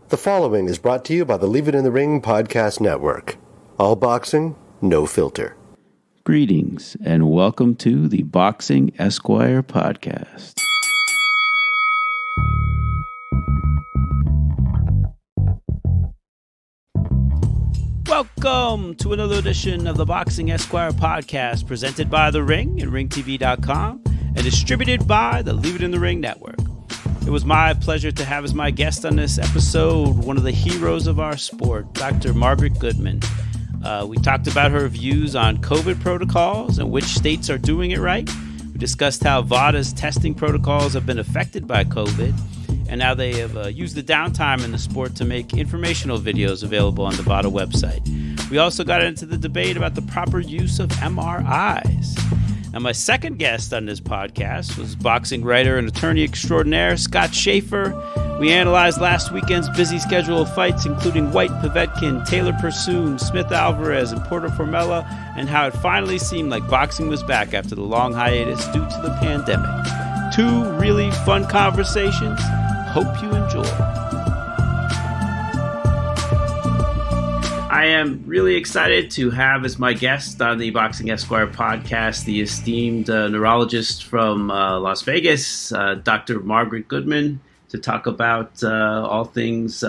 The following is brought to you by the Leave It in the Ring podcast network. All boxing, no filter. Greetings and welcome to the Boxing Esquire podcast. Welcome to another edition of the Boxing Esquire podcast, presented by The Ring and ringtv.com and distributed by the Leave It in the Ring network. It was my pleasure to have as my guest on this episode one of the heroes of our sport, Dr. Margaret Goodman. We talked about her views on COVID protocols and which states are doing it right. We discussed how VADA's testing protocols have been affected by COVID and how they have used the downtime in the sport to make informational videos available on the VADA website. We also got into the debate about the proper use of MRIs. Now, my second guest on this podcast was boxing writer and attorney extraordinaire Scott Shaffer. We analyzed last weekend's busy schedule of fights, including Whyte-Povetkin, Taylor-Persoon, Smith-Alvarez, and Porter-Formella, and how it finally seemed like boxing was back after the long hiatus due to the pandemic. Two really fun conversations. Hope you enjoy. I am really excited to have as my guest on the Boxing Esquire podcast the esteemed neurologist from Las Vegas, Dr. Margaret Goodman, to talk about all things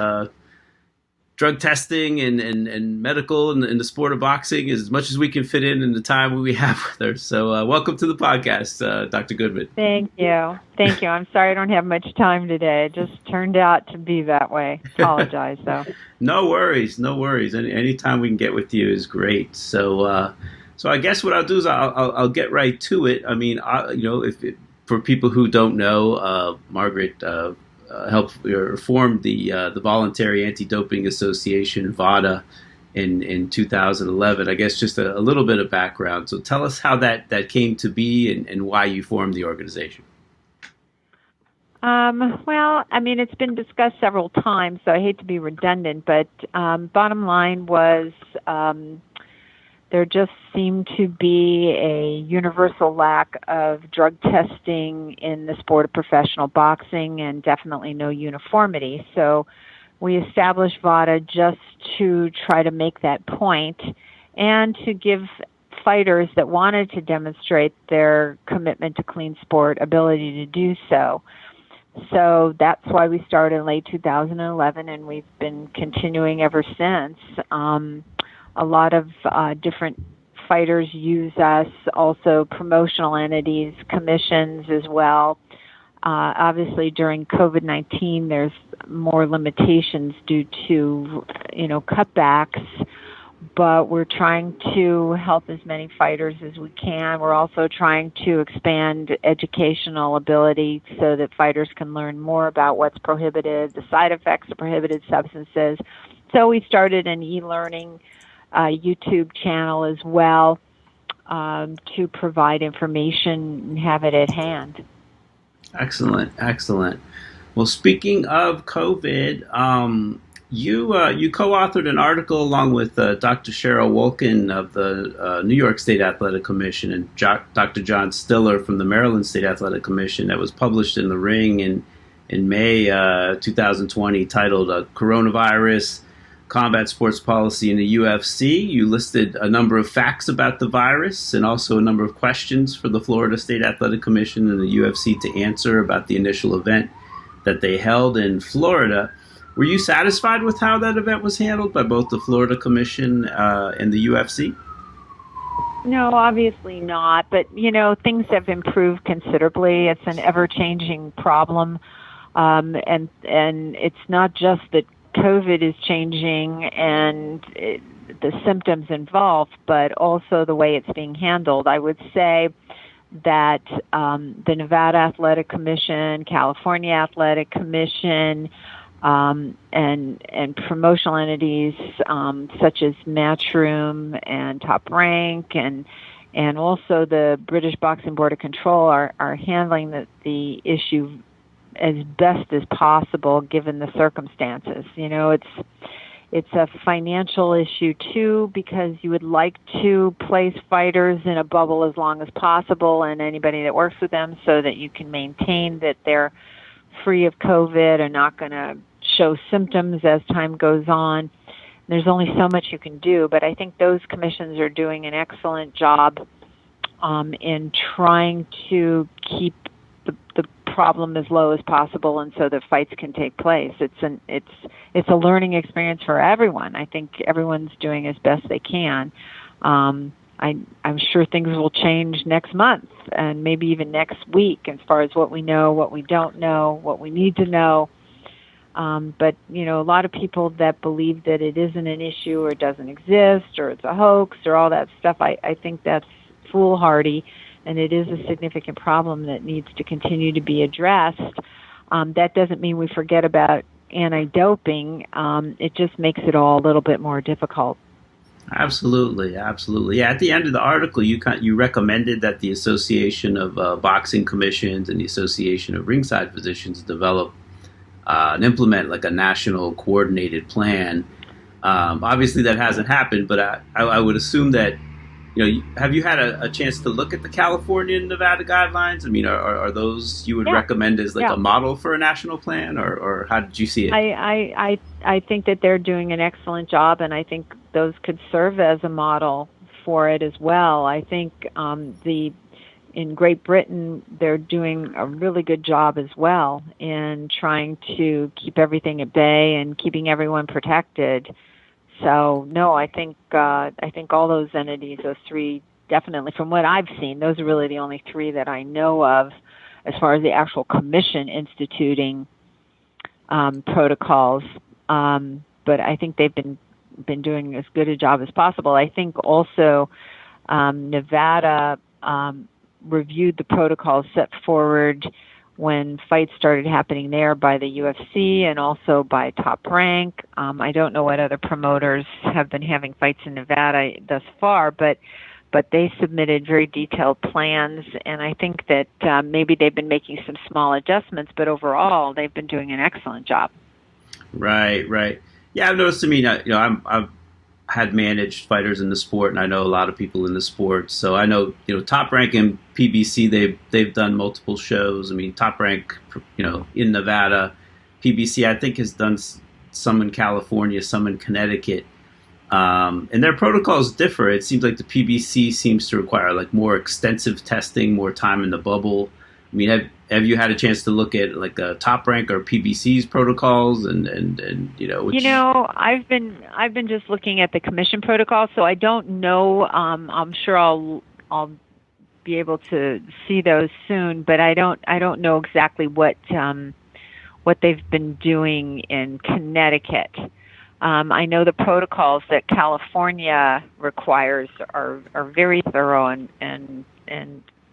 drug testing and medical in the sport of boxing as much as we can fit in the time we have with her. So welcome to the podcast, Dr. Goodman. Thank you. I'm sorry I don't have much time today. It just turned out to be that way. Apologize, though. No worries. Anytime we can get with you is great. So I guess what I'll do is I'll get right to it. I mean, for people who don't know, Margaret helped formed the Voluntary Anti-Doping Association, VADA, in 2011. I guess just a little bit of background. So tell us how that came to be and why you formed the organization. Well, I mean, it's been discussed several times, so I hate to be redundant, but bottom line was there just seemed to be a universal lack of drug testing in the sport of professional boxing and definitely no uniformity. So we established VADA just to try to make that point and to give fighters that wanted to demonstrate their commitment to clean sport ability to do so. So that's why we started in late 2011, and we've been continuing ever since. A lot of different fighters use us, also promotional entities, commissions as well. Obviously, during COVID-19, there's more limitations due to, cutbacks, but we're trying to help as many fighters as we can. We're also trying to expand educational ability so that fighters can learn more about what's prohibited, the side effects of prohibited substances. So we started an e-learning YouTube channel as well to provide information and have it at hand. Excellent. Well, speaking of COVID, you co-authored an article along with Dr. Cheryl Wolkin of the New York State Athletic Commission and Dr. John Stiller from the Maryland State Athletic Commission that was published in The Ring in May 2020, titled Coronavirus, Combat Sports Policy in the UFC. You listed a number of facts about the virus and also a number of questions for the Florida State Athletic Commission and the UFC to answer about the initial event that they held in Florida. Were you satisfied with how that event was handled by both the Florida Commission and the UFC? No, obviously not. But, things have improved considerably. It's an ever-changing problem. And it's not just that COVID is changing and the symptoms involved, but also the way it's being handled. I would say that the Nevada Athletic Commission, California Athletic Commission, and promotional entities such as Matchroom and Top Rank and also the British Boxing Board of Control are handling the issue as best as possible given the circumstances. It's a financial issue too, because you would like to place fighters in a bubble as long as possible and anybody that works with them so that you can maintain that they're free of COVID and not going to show symptoms as time goes on. There's only so much you can do, but I think those commissions are doing an excellent job in trying to keep the problem as low as possible, and so the fights can take place. It's a learning experience for everyone. I think everyone's doing as best they can. I'm sure things will change next month and maybe even next week as far as what we know, what we don't know, what we need to know. But, a lot of people that believe that it isn't an issue or it doesn't exist or it's a hoax or all that stuff, I think that's foolhardy, and it is a significant problem that needs to continue to be addressed. That doesn't mean we forget about anti-doping. It just makes it all a little bit more difficult. Absolutely. Yeah, at the end of the article, you recommended that the Association of Boxing Commissions and the Association of Ringside Physicians develop and implement like a national coordinated plan. Obviously, that hasn't happened, but I would assume that, have you had a chance to look at the California and Nevada guidelines? I mean, are those you would recommend as like a model for a national plan, or how did you see it? I think that they're doing an excellent job, and I think those could serve as a model for it as well. I think in Great Britain, they're doing a really good job as well in trying to keep everything at bay and keeping everyone protected. So, no, I think all those entities, those three, definitely, from what I've seen, those are really the only three that I know of as far as the actual commission instituting protocols. But I think they've been doing as good a job as possible. I think also Nevada reviewed the protocols set forward when fights started happening there by the UFC and also by Top Rank. I don't know what other promoters have been having fights in Nevada thus far, but they submitted very detailed plans, and I think that maybe they've been making some small adjustments, but overall they've been doing an excellent job. Right. Yeah, I've noticed. I mean, I've had managed fighters in the sport, and I know a lot of people in the sport. So I know, Top Rank and PBC, they've done multiple shows. I mean, Top Rank, in Nevada, PBC, I think, has done some in California, some in Connecticut. And their protocols differ. It seems like the PBC seems to require like more extensive testing, more time in the bubble. I mean, have you had a chance to look at like a Top Rank or PBC's protocols and I've been just looking at the commission protocol, so I don't know. I'm sure I'll be able to see those soon, but I don't know exactly what they've been doing in Connecticut. I know the protocols that California requires are very thorough and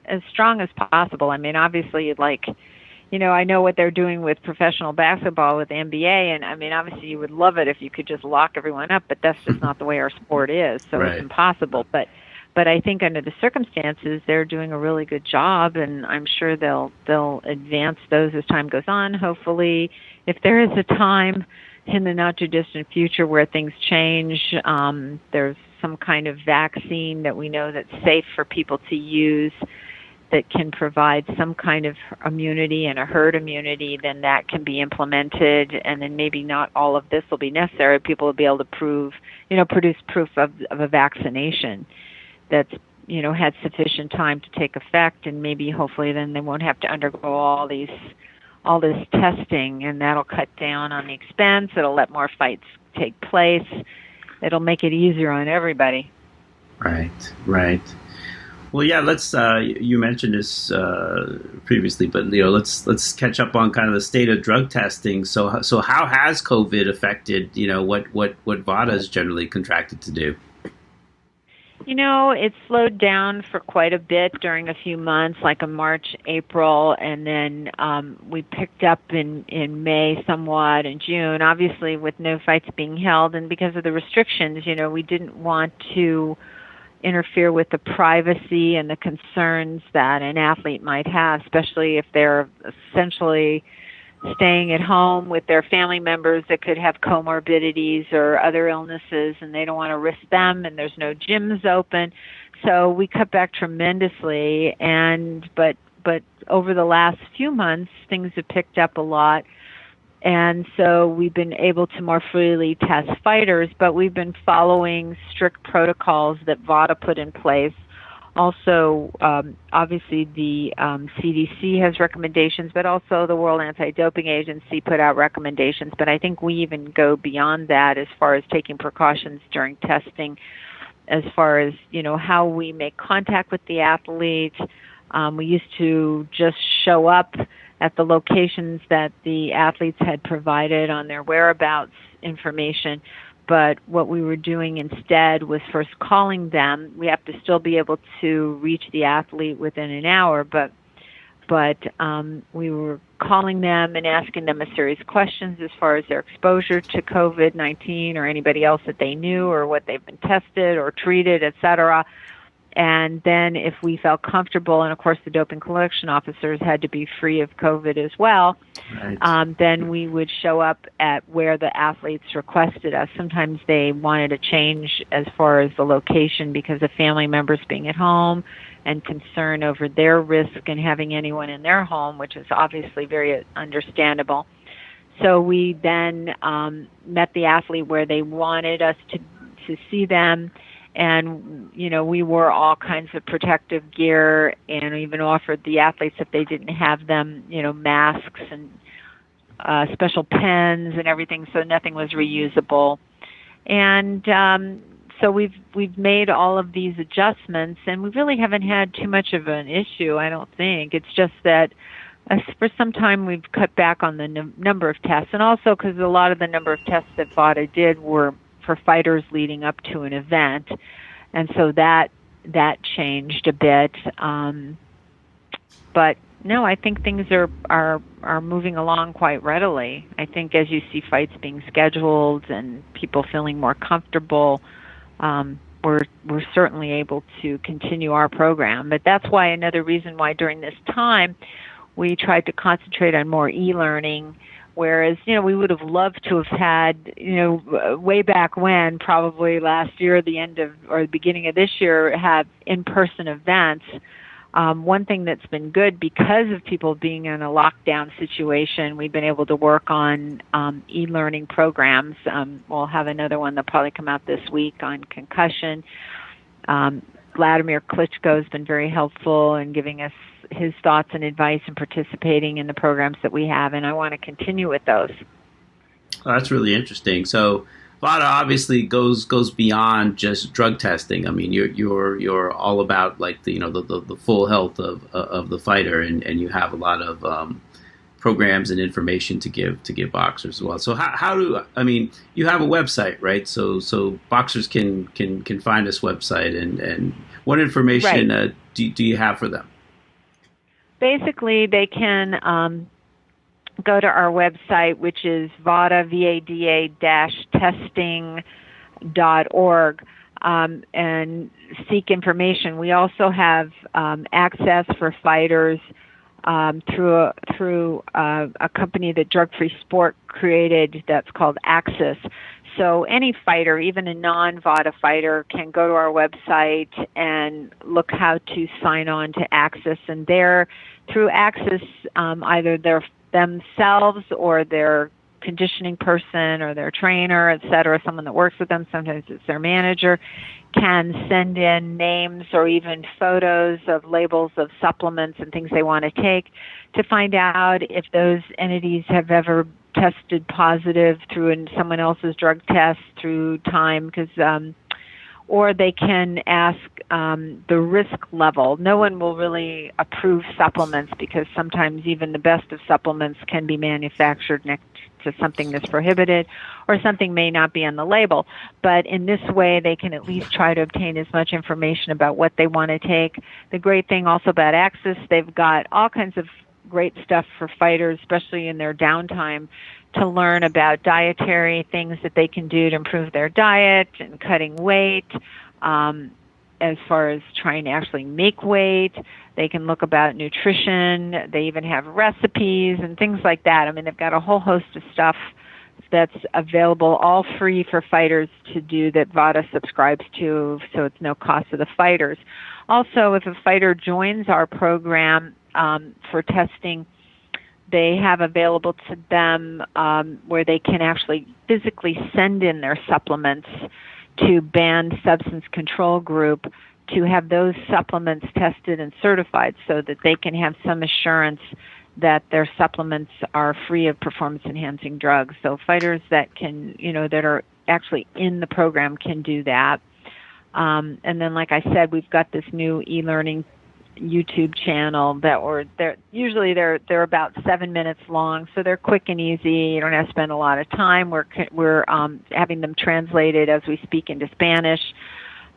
as strong as possible. I mean, obviously, I know what they're doing with professional basketball with the NBA, and I mean, obviously, you would love it if you could just lock everyone up, but that's just not the way our sport is, so It's impossible. But I think under the circumstances, they're doing a really good job, and I'm sure they'll advance those as time goes on. Hopefully, if there is a time in the not too distant future where things change, there's some kind of vaccine that we know that's safe for people to use, that can provide some kind of immunity and a herd immunity, then that can be implemented, and then maybe not all of this will be necessary. People will be able to produce proof of a vaccination that's, had sufficient time to take effect, and maybe hopefully then they won't have to undergo all this testing, and that'll cut down on the expense. It'll let more fights take place. It'll make it easier on everybody. Right. Well, yeah. Let's. You mentioned this previously, but let's catch up on kind of the state of drug testing. So how has COVID affected what VADA is generally contracted to do? It slowed down for quite a bit during a few months, like in March, April, and then we picked up in May somewhat, in June, obviously with no fights being held, and because of the restrictions, we didn't want to interfere with the privacy and the concerns that an athlete might have, especially if they're essentially staying at home with their family members that could have comorbidities or other illnesses, and they don't want to risk them, and there's no gyms open. So we cut back tremendously, but over the last few months, things have picked up a lot. And so we've been able to more freely test fighters, but we've been following strict protocols that VADA put in place. Also, obviously, the CDC has recommendations, but also the World Anti-Doping Agency put out recommendations. But I think we even go beyond that as far as taking precautions during testing, as far as, how we make contact with the athlete. We used to just show up at the locations that the athletes had provided on their whereabouts information. But what we were doing instead was first calling them. We have to still be able to reach the athlete within an hour, but we were calling them and asking them a series of questions as far as their exposure to COVID-19 or anybody else that they knew or what they've been tested or treated, et cetera. And then if we felt comfortable, and of course the doping collection officers had to be free of COVID as well, right. Then we would show up at where the athletes requested us. Sometimes they wanted a change as far as the location because of family members being at home and concern over their risk and having anyone in their home, which is obviously very understandable. So we then met the athlete where they wanted us to see them. And, we wore all kinds of protective gear and even offered the athletes, if they didn't have them, masks and special pens and everything, so nothing was reusable. And so we've made all of these adjustments, and we really haven't had too much of an issue, I don't think. It's just that for some time we've cut back on the number of tests, and also because a lot of the number of tests that VADA did were for fighters leading up to an event, and so that changed a bit. But no, I think things are moving along quite readily. I think as you see fights being scheduled and people feeling more comfortable, we're certainly able to continue our program. But that's why another reason why during this time we tried to concentrate on more e-learning. Whereas, we would have loved to have had, way back when, probably last year, the beginning of this year, have in-person events. One thing that's been good, because of people being in a lockdown situation, we've been able to work on e-learning programs. We'll have another one that'll probably come out this week on concussion. Vladimir Klitschko has been very helpful in giving us his thoughts and advice and participating in the programs that we have, and I want to continue with those. Well, that's really interesting. So VADA obviously goes beyond just drug testing. I mean, you're all about like the full health of the fighter, and you have a lot of programs and information to give boxers as well. So you have a website, right? So boxers can find this website, and what information right. Do you have for them? Basically, they can go to our website, which is VADA-testing.org, and seek information. We also have access for fighters through a company that Drug Free Sport created that's called Access. So any fighter, even a non-VADA fighter, can go to our website and look how to sign on to Access. And there, through Access, either they're themselves or their conditioning person or their trainer, et cetera, someone that works with them, sometimes it's their manager, can send in names or even photos of labels of supplements and things they want to take to find out if those entities have ever tested positive through someone else's drug test through time, or they can ask the risk level. No one will really approve supplements because sometimes even the best of supplements can be manufactured next to something that's prohibited, or something may not be on the label. But in this way, they can at least try to obtain as much information about what they want to take. The great thing also about Access, they've got all kinds of great stuff for fighters, especially in their downtime, to learn about dietary things that they can do to improve their diet and cutting weight. As far as trying to actually make weight, they can look about nutrition. They even have recipes and things like that. I mean, they've got a whole host of stuff that's available, all free for fighters to do, that VADA subscribes to, so it's no cost to the fighters. Also, if a fighter joins our program for testing, they have available to them where they can actually physically send in their supplements to banned substance control group to have those supplements tested and certified so that they can have some assurance that their supplements are free of performance-enhancing drugs. So fighters that can, that are actually in the program can do that. And then, like I said, we've got this new e-learning YouTube channel that they're about 7 minutes long, so they're quick and easy. You don't have to spend a lot of time. We're having them translated as we speak into Spanish.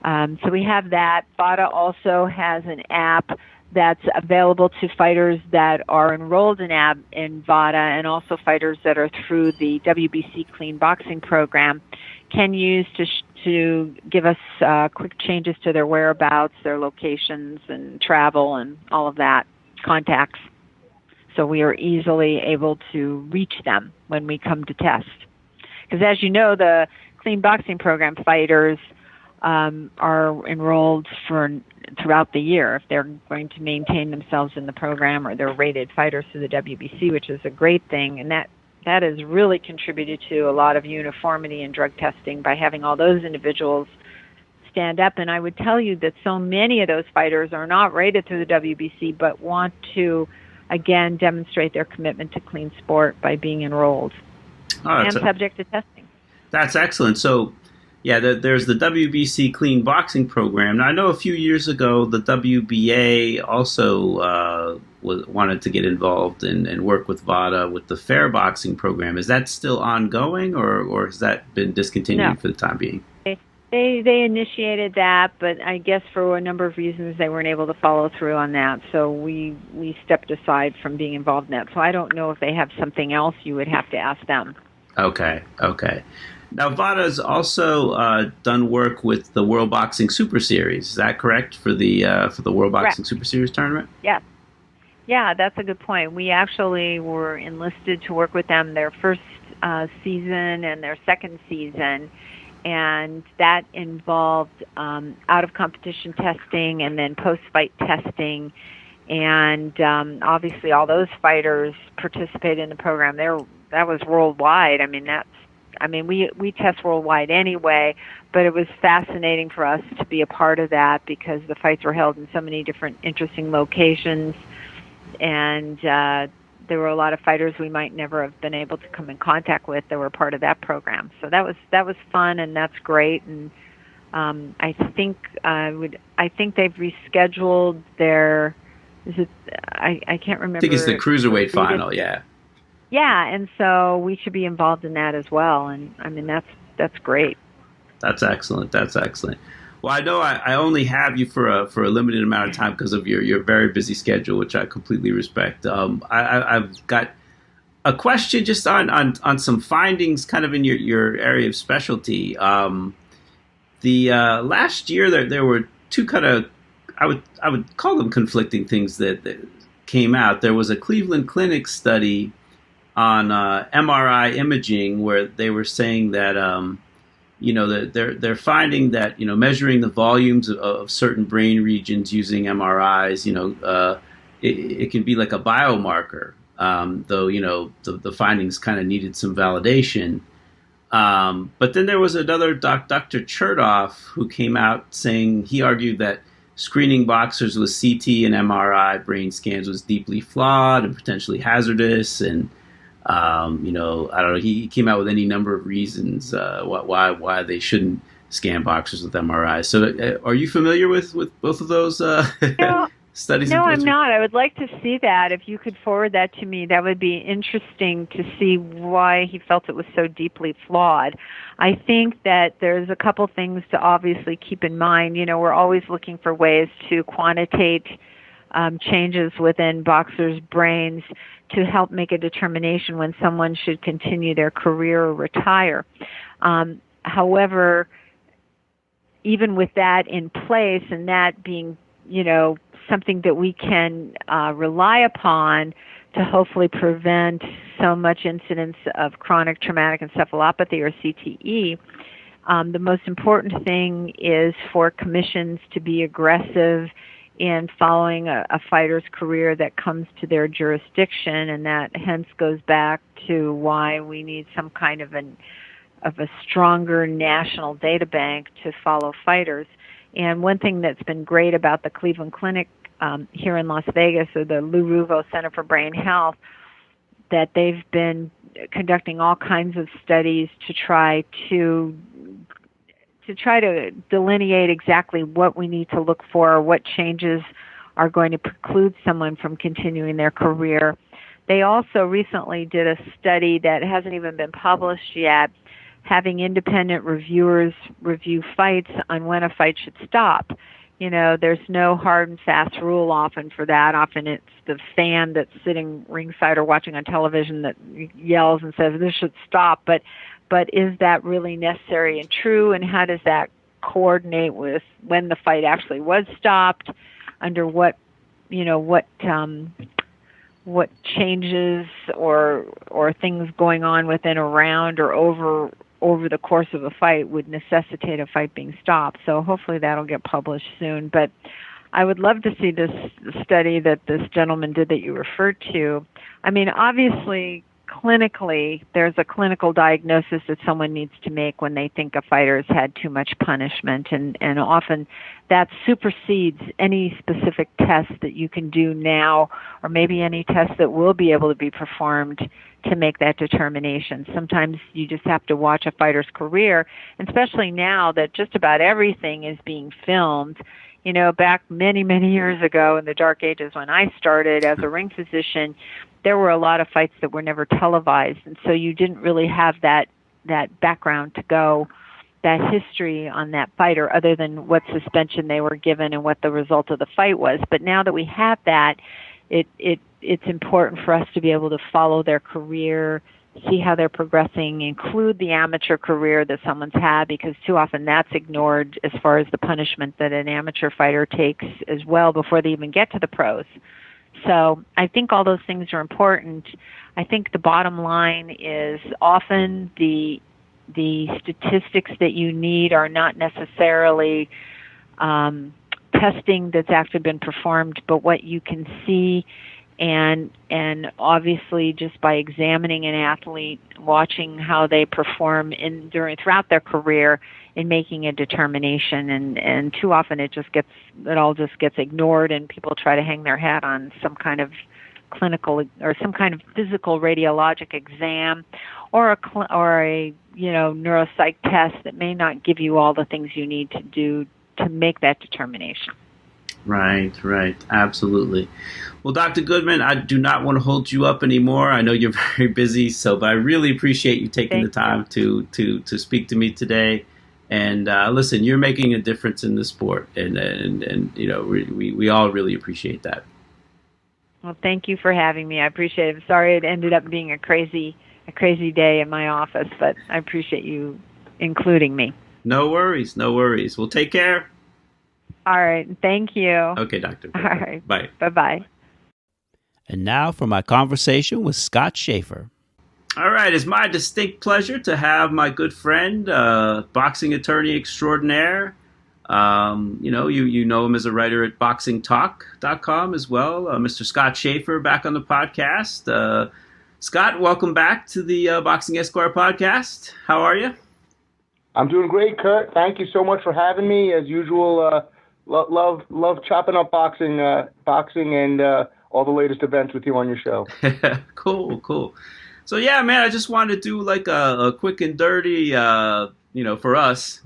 So we have that. VADA also has an app that's available to fighters that are enrolled in VADA, and also fighters that are through the WBC Clean Boxing program can use to give us quick changes to their whereabouts, their locations, and travel, and all of that, contacts. So we are easily able to reach them when we come to test. Because as you know, the Clean Boxing program fighters are enrolled throughout the year if they're going to maintain themselves in the program, or they're rated fighters through the WBC, which is a great thing. And that has really contributed to a lot of uniformity in drug testing by having all those individuals stand up. And I would tell you that so many of those fighters are not rated through the WBC, but want to, again, demonstrate their commitment to clean sport by being enrolled and subject to testing. That's excellent. So, yeah, there's the WBC Clean Boxing program. Now, I know a few years ago the WBA also wanted to get involved and work with VADA with the Fair Boxing program. Is that still ongoing, or has that been discontinued for the time being? They initiated that, but I guess for a number of reasons they weren't able to follow through on that. So we stepped aside from being involved in that. So I don't know if they have something else. You would have to ask them. Okay. Now, VADA's also done work with the World Boxing Super Series. Is that correct, for the World Boxing Super Series tournament? Yes. Yeah, that's a good point. We actually were enlisted to work with them their first season and their second season, and that involved out-of-competition testing and then post-fight testing. And obviously all those fighters participated in the program. That was worldwide. We test worldwide anyway, but it was fascinating for us to be a part of that because the fights were held in so many different interesting locations, and there were a lot of fighters we might never have been able to come in contact with that were part of that program. So that was fun, and that's great. And I think they've rescheduled their. I can't remember. I think it's the cruiserweight final. Yeah. Yeah, and so we should be involved in that as well, and that's great. That's excellent. Well, I know I only have you for a limited amount of time because of your very busy schedule, which I completely respect. I've got a question just on some findings, kind of in your area of specialty. The last year there were two kind of I would call them conflicting things that came out. There was a Cleveland Clinic study on MRI imaging where they were saying that they're finding that measuring the volumes of certain brain regions using MRIs, it can be like a biomarker, though the findings kind of needed some validation. But then there was another Dr. Chertoff who came out saying he argued that screening boxers with CT and MRI brain scans was deeply flawed and potentially hazardous, and I don't know. He came out with any number of reasons why they shouldn't scan boxers with MRIs. So, are you familiar with both of those studies? No, I'm not. I would like to see that. If you could forward that to me, that would be interesting to see why he felt it was so deeply flawed. I think that there's a couple things to obviously keep in mind. We're always looking for ways to quantitate changes within boxers' brains to help make a determination when someone should continue their career or retire. However, even with that in place and that being, something that we can rely upon to hopefully prevent so much incidence of chronic traumatic encephalopathy or CTE, the most important thing is for commissions to be aggressive in following a fighter's career that comes to their jurisdiction, and that hence goes back to why we need some kind of a stronger national data bank to follow fighters. And one thing that's been great about the Cleveland Clinic here in Las Vegas, or the Lou Ruvo Center for Brain Health, that they've been conducting all kinds of studies to try to delineate exactly what we need to look for, what changes are going to preclude someone from continuing their career. They also recently did a study that hasn't even been published yet, having independent reviewers review fights on when a fight should stop. You know, there's no hard and fast rule often for that. Often it's the fan that's sitting ringside or watching on television that yells and says, this should stop. But is that really necessary and true? And how does that coordinate with when the fight actually was stopped? Under what changes or things going on within a round or over the course of a fight would necessitate a fight being stopped. So hopefully that'll get published soon. But I would love to see this study that this gentleman did that you referred to. I mean, obviously, clinically, there's a clinical diagnosis that someone needs to make when they think a fighter's had too much punishment, and often that supersedes any specific test that you can do now, or maybe any test that will be able to be performed to make that determination. Sometimes you just have to watch a fighter's career, and especially now that just about everything is being filmed. You know, back many, many years ago in the dark ages when I started as a ring physician, there were a lot of fights that were never televised, and so you didn't really have that background to go, that history on that fighter, other than what suspension they were given and what the result of the fight was. But now that we have that, it's important for us to be able to follow their career, see how they're progressing, include the amateur career that someone's had, because too often that's ignored as far as the punishment that an amateur fighter takes as well before they even get to the pros. So I think all those things are important. I think the bottom line is often the statistics that you need are not necessarily testing that's actually been performed, but what you can see. And obviously, just by examining an athlete, watching how they perform throughout their career, in making a determination, and too often it all just gets ignored, and people try to hang their hat on some kind of clinical or some kind of physical radiologic exam, or a neuropsych test that may not give you all the things you need to do to make that determination. Right, absolutely. Well, Dr. Goodman, I do not want to hold you up anymore. I know you're very busy, but I really appreciate you taking the time to speak to me today. And listen, you're making a difference in the sport, and you know, we all really appreciate that. Well, thank you for having me. I appreciate it. I'm sorry it ended up being a crazy day in my office, but I appreciate you including me. No worries. Well, take care. All right. Thank you. Okay, Doctor. All right. Bye. Bye-bye. And now for my conversation with Scott Shaffer. All right. It's my distinct pleasure to have my good friend, boxing attorney extraordinaire. You know him as a writer at boxingtalk.com as well. Mr. Scott Shaffer back on the podcast. Scott, welcome back to the Boxing Esquire podcast. How are you? I'm doing great, Kurt. Thank you so much for having me. As usual, love chopping up boxing and all the latest events with you on your show. Cool. So yeah, man, I just wanted to do like a quick and dirty, for us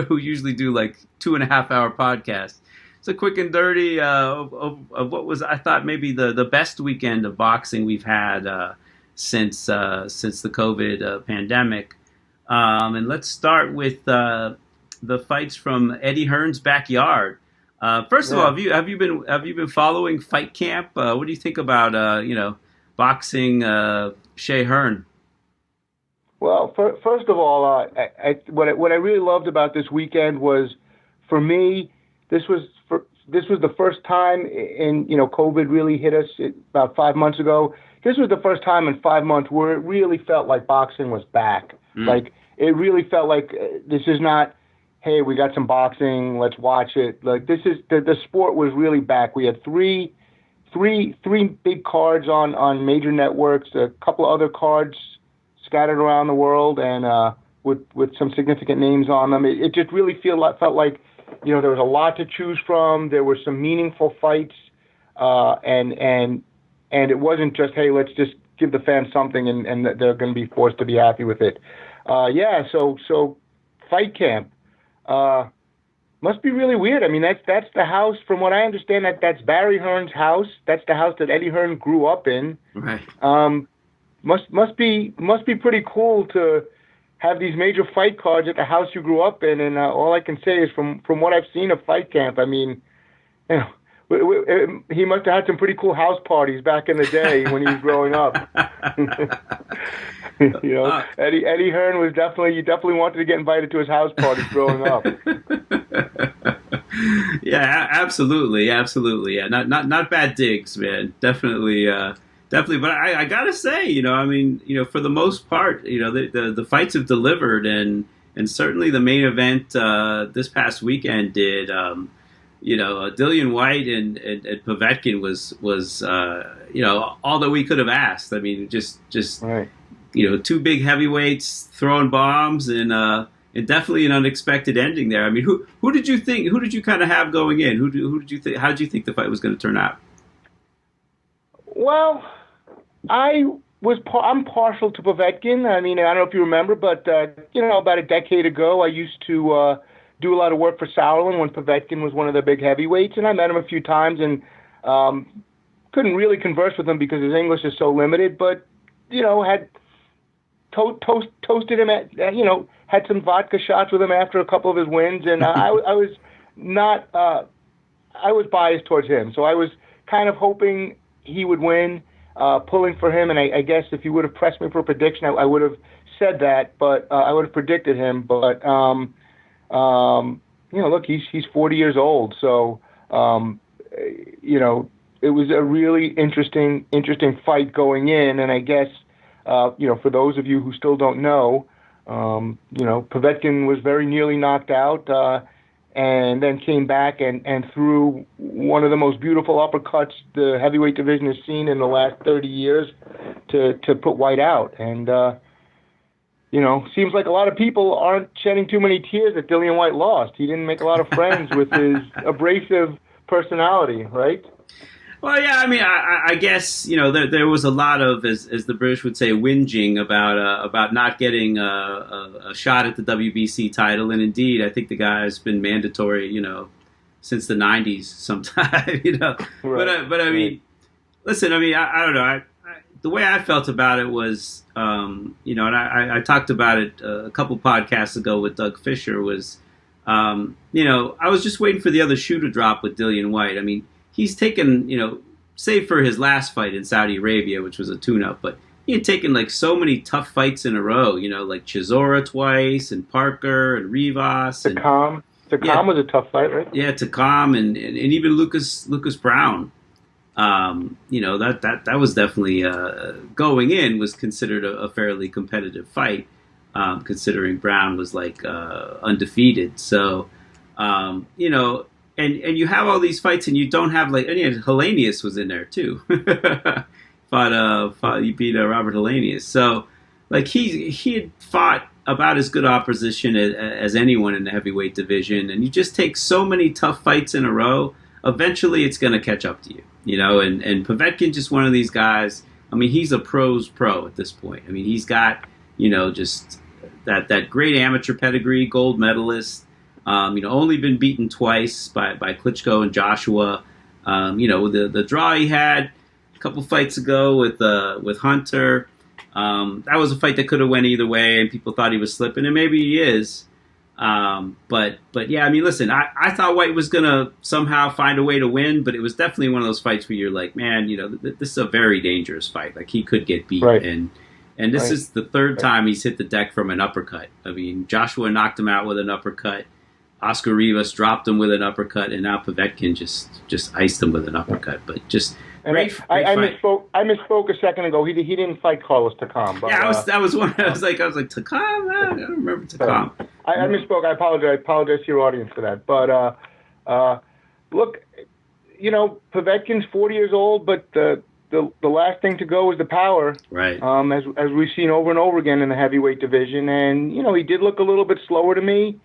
who usually do like 2.5 hour podcasts. It's a quick and dirty of what was, I thought, maybe the best weekend of boxing we've had since the COVID pandemic. And let's start with the fights from Eddie Hearn's backyard. First of all, have you been following Fight Camp? What do you think about boxing Shea Hearn? Well, first of all, what I really loved about this weekend was, for me, this was the first time in COVID really hit us about 5 months ago. This was the first time in 5 months where it really felt like boxing was back. Like, it really felt like this is not, hey, we got some boxing, let's watch it. Like this is the sport was really back. We had three big cards on major networks, a couple of other cards scattered around the world, and with some significant names on them. It just really felt like, there was a lot to choose from. There were some meaningful fights, and it wasn't just, hey, let's just give the fans something and they're going to be forced to be happy with it. So Fight Camp must be really weird. I mean, that's the house, from what I understand, that's Barry Hearn's house. That's the house that Eddie Hearn grew up in. Right. Must be pretty cool to have these major fight cards at the house you grew up in. And all I can say is from what I've seen of Fight Camp, I mean, he must have had some pretty cool house parties back in the day when he was growing up. Eddie Hearn was definitely wanted to get invited to his house parties growing up. Yeah, absolutely. Yeah, not bad digs, man. Definitely. But I gotta say, for the most part, the fights have delivered, and certainly the main event this past weekend did. Dillian Whyte and Povetkin was all that we could have asked. I mean, just right. Two big heavyweights throwing bombs, and definitely an unexpected ending there. I mean, who did you think? Who did you kind of have going in? Who did you think? How did you think the fight was going to turn out? Well, I'm partial to Povetkin. I mean, I don't know if you remember, but about a decade ago, I used to do a lot of work for Sauerland when Povetkin was one of the big heavyweights, and I met him a few times and couldn't really converse with him because his English is so limited, but had toasted him at had some vodka shots with him after a couple of his wins, and I was not I was biased towards him, so I was kind of hoping he would win, pulling for him, and I guess if you would have pressed me for a prediction, I would have said that, but I would have predicted him, but look, he's 40 years old, so it was a really interesting fight going in, and I guess for those of you who still don't know, Povetkin was very nearly knocked out, and then came back and threw one of the most beautiful uppercuts the heavyweight division has seen in the last 30 years to put Whyte out, and seems like a lot of people aren't shedding too many tears that Dillian Whyte lost. He didn't make a lot of friends with his abrasive personality, right? Well, yeah, I mean, I guess, there was a lot of, as the British would say, whinging about not getting a shot at the WBC title. And indeed, I think the guy's been mandatory, since the 90s sometime, Right. But I mean, listen, I mean, I don't know. The way I felt about it was, and I talked about it a couple podcasts ago with Doug Fisher, was, I was just waiting for the other shoe to drop with Dillian Whyte. I mean, he's taken, save for his last fight in Saudi Arabia, which was a tune-up, but he had taken like so many tough fights in a row, like Chisora twice, and Parker, and Rivas. Takam was a tough fight, right? Yeah, Takam, and even Lucas Brown. That was definitely going in was considered a fairly competitive fight, considering Brown was like undefeated. So, and you have all these fights, and you don't have like Helenius was in there too. He beat Robert Helenius. So, like he had fought about as good opposition as anyone in the heavyweight division, and you just take so many tough fights in a row. Eventually, it's going to catch up to you. And Povetkin just one of these guys. I mean, he's a pro's pro at this point. I mean, he's got, just that great amateur pedigree, gold medalist. Only been beaten twice by Klitschko and Joshua. The draw he had a couple fights ago with Hunter. That was a fight that could have went either way, and people thought he was slipping, and maybe he is. But yeah, I mean, listen, I thought Whyte was going to somehow find a way to win, but it was definitely one of those fights where you're like, man, this is a very dangerous fight. Like, he could get beat. Right. And this is the third time he's hit the deck from an uppercut. I mean, Joshua knocked him out with an uppercut. Oscar Rivas dropped him with an uppercut, and now Povetkin just iced him with an uppercut. But just great fight. I misspoke a second ago. He didn't fight Carlos Takam. But, yeah, that was one. I was like Takam. I don't remember Takam. I misspoke. I apologize to your audience for that. But look, Povetkin's 40 years old, but the last thing to go is the power. Right. As we've seen over and over again in the heavyweight division, and he did look a little bit slower to me.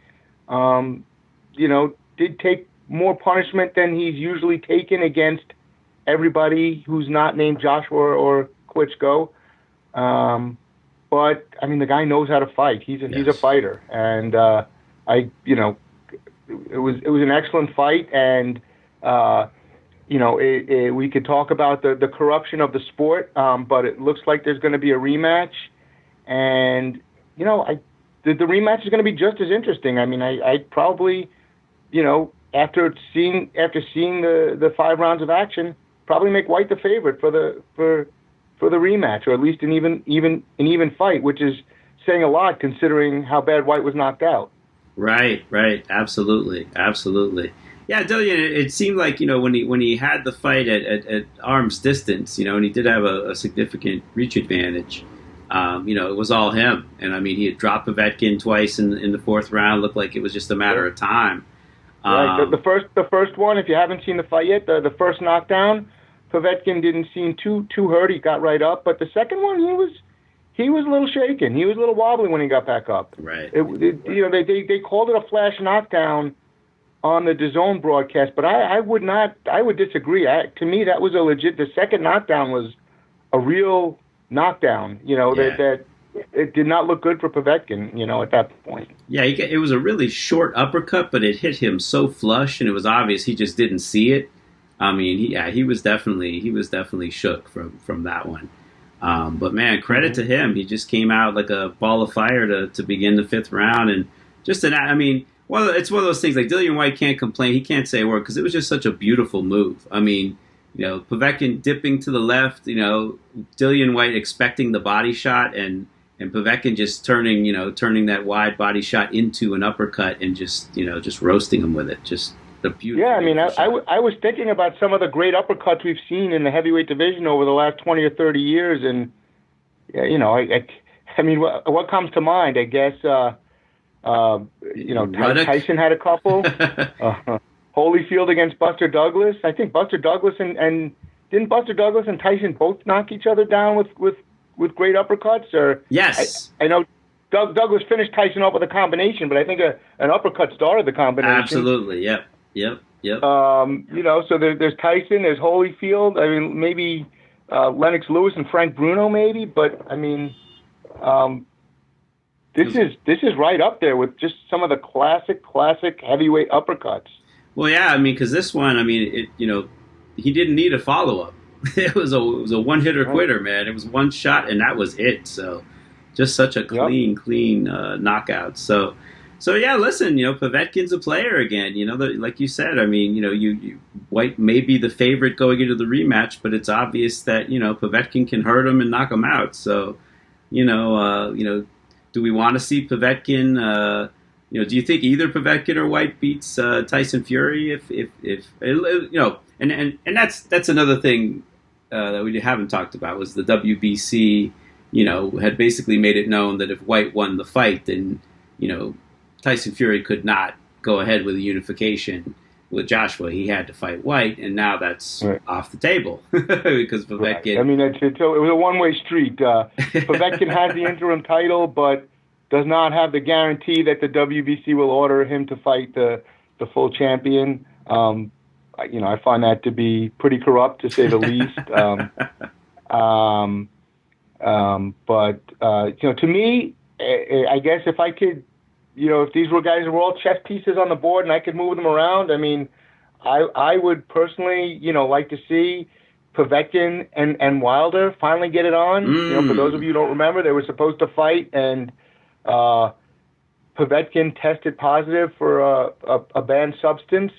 Did take more punishment than he's usually taken against everybody who's not named Joshua or Klitschko. But I mean, the guy knows how to fight. He's a fighter, and it was an excellent fight. And we could talk about the corruption of the sport, but it looks like there's going to be a rematch, and the rematch is going to be just as interesting. I mean, I probably, after seeing the 5 rounds of action, probably make Whyte the favorite for the rematch, or at least an even fight, which is saying a lot considering how bad Whyte was knocked out. Right, absolutely. Yeah, Dillian, it seemed like when he had the fight at arm's distance, and he did have a significant reach advantage. It was all him, and I mean he had dropped Povetkin twice in the 4th round. Looked like it was just a matter of time. Right. The first one, if you haven't seen the fight yet, the first knockdown, Povetkin didn't seem too hurt. He got right up, but the second one, he was a little shaken. He was a little wobbly when he got back up. Right. They called it a flash knockdown on the DAZN broadcast, but I would disagree. To me, that was a legit. The second knockdown was a real knockdown. That it did not look good for Povetkin. At that point. Yeah, it was a really short uppercut, but it hit him so flush, and it was obvious he just didn't see it. I mean, he was definitely shook from that one. But man, credit to him. He just came out like a ball of fire to begin the 5th round, and it's one of those things. Like Dillian Whyte can't complain. He can't say a word because it was just such a beautiful move. I mean, Povetkin dipping to the left. Dillian Whyte expecting the body shot, and Povetkin just turning that wide body shot into an uppercut and just roasting him with it. Just the beautiful. Yeah, I mean, I was thinking about some of the great uppercuts we've seen in the heavyweight division over the last 20 or 30 years, and I mean, what comes to mind? I guess Tyson had a couple. Holyfield against Buster Douglas. I think Buster Douglas and didn't Buster Douglas and Tyson both knock each other down with great uppercuts? Or yes, I know Douglas finished Tyson up with a combination, but I think an uppercut started the combination. Absolutely, yep. So there's Tyson, there's Holyfield. I mean, maybe Lennox Lewis and Frank Bruno, maybe. But I mean, this is right up there with just some of the classic heavyweight uppercuts. Well, yeah, I mean, because this one, I mean, he didn't need a follow up. It was a one hitter quitter, man. It was one shot and that was it. So just such a clean knockout. So yeah, listen, Povetkin's a player again. Like you said, I mean, Whyte may be the favorite going into the rematch, but it's obvious that Povetkin can hurt him and knock him out. So do we want to see Povetkin? Do you think either Povetkin or Whyte beats Tyson Fury? And that's another thing that we haven't talked about was the WBC. Had basically made it known that if Whyte won the fight, then Tyson Fury could not go ahead with a unification with Joshua. He had to fight Whyte, and now that's off the table because Povetkin. Right. I mean, it was a one-way street. Povetkin has the interim title, but does not have the guarantee that the WBC will order him to fight the full champion. I find that to be pretty corrupt, to say the least. But to me, I guess if I could, if these guys were all chess pieces on the board and I could move them around, I mean, I would personally, like to see Povetkin and Wilder finally get it on. For those of you who don't remember, they were supposed to fight, and Povetkin tested positive for a banned substance,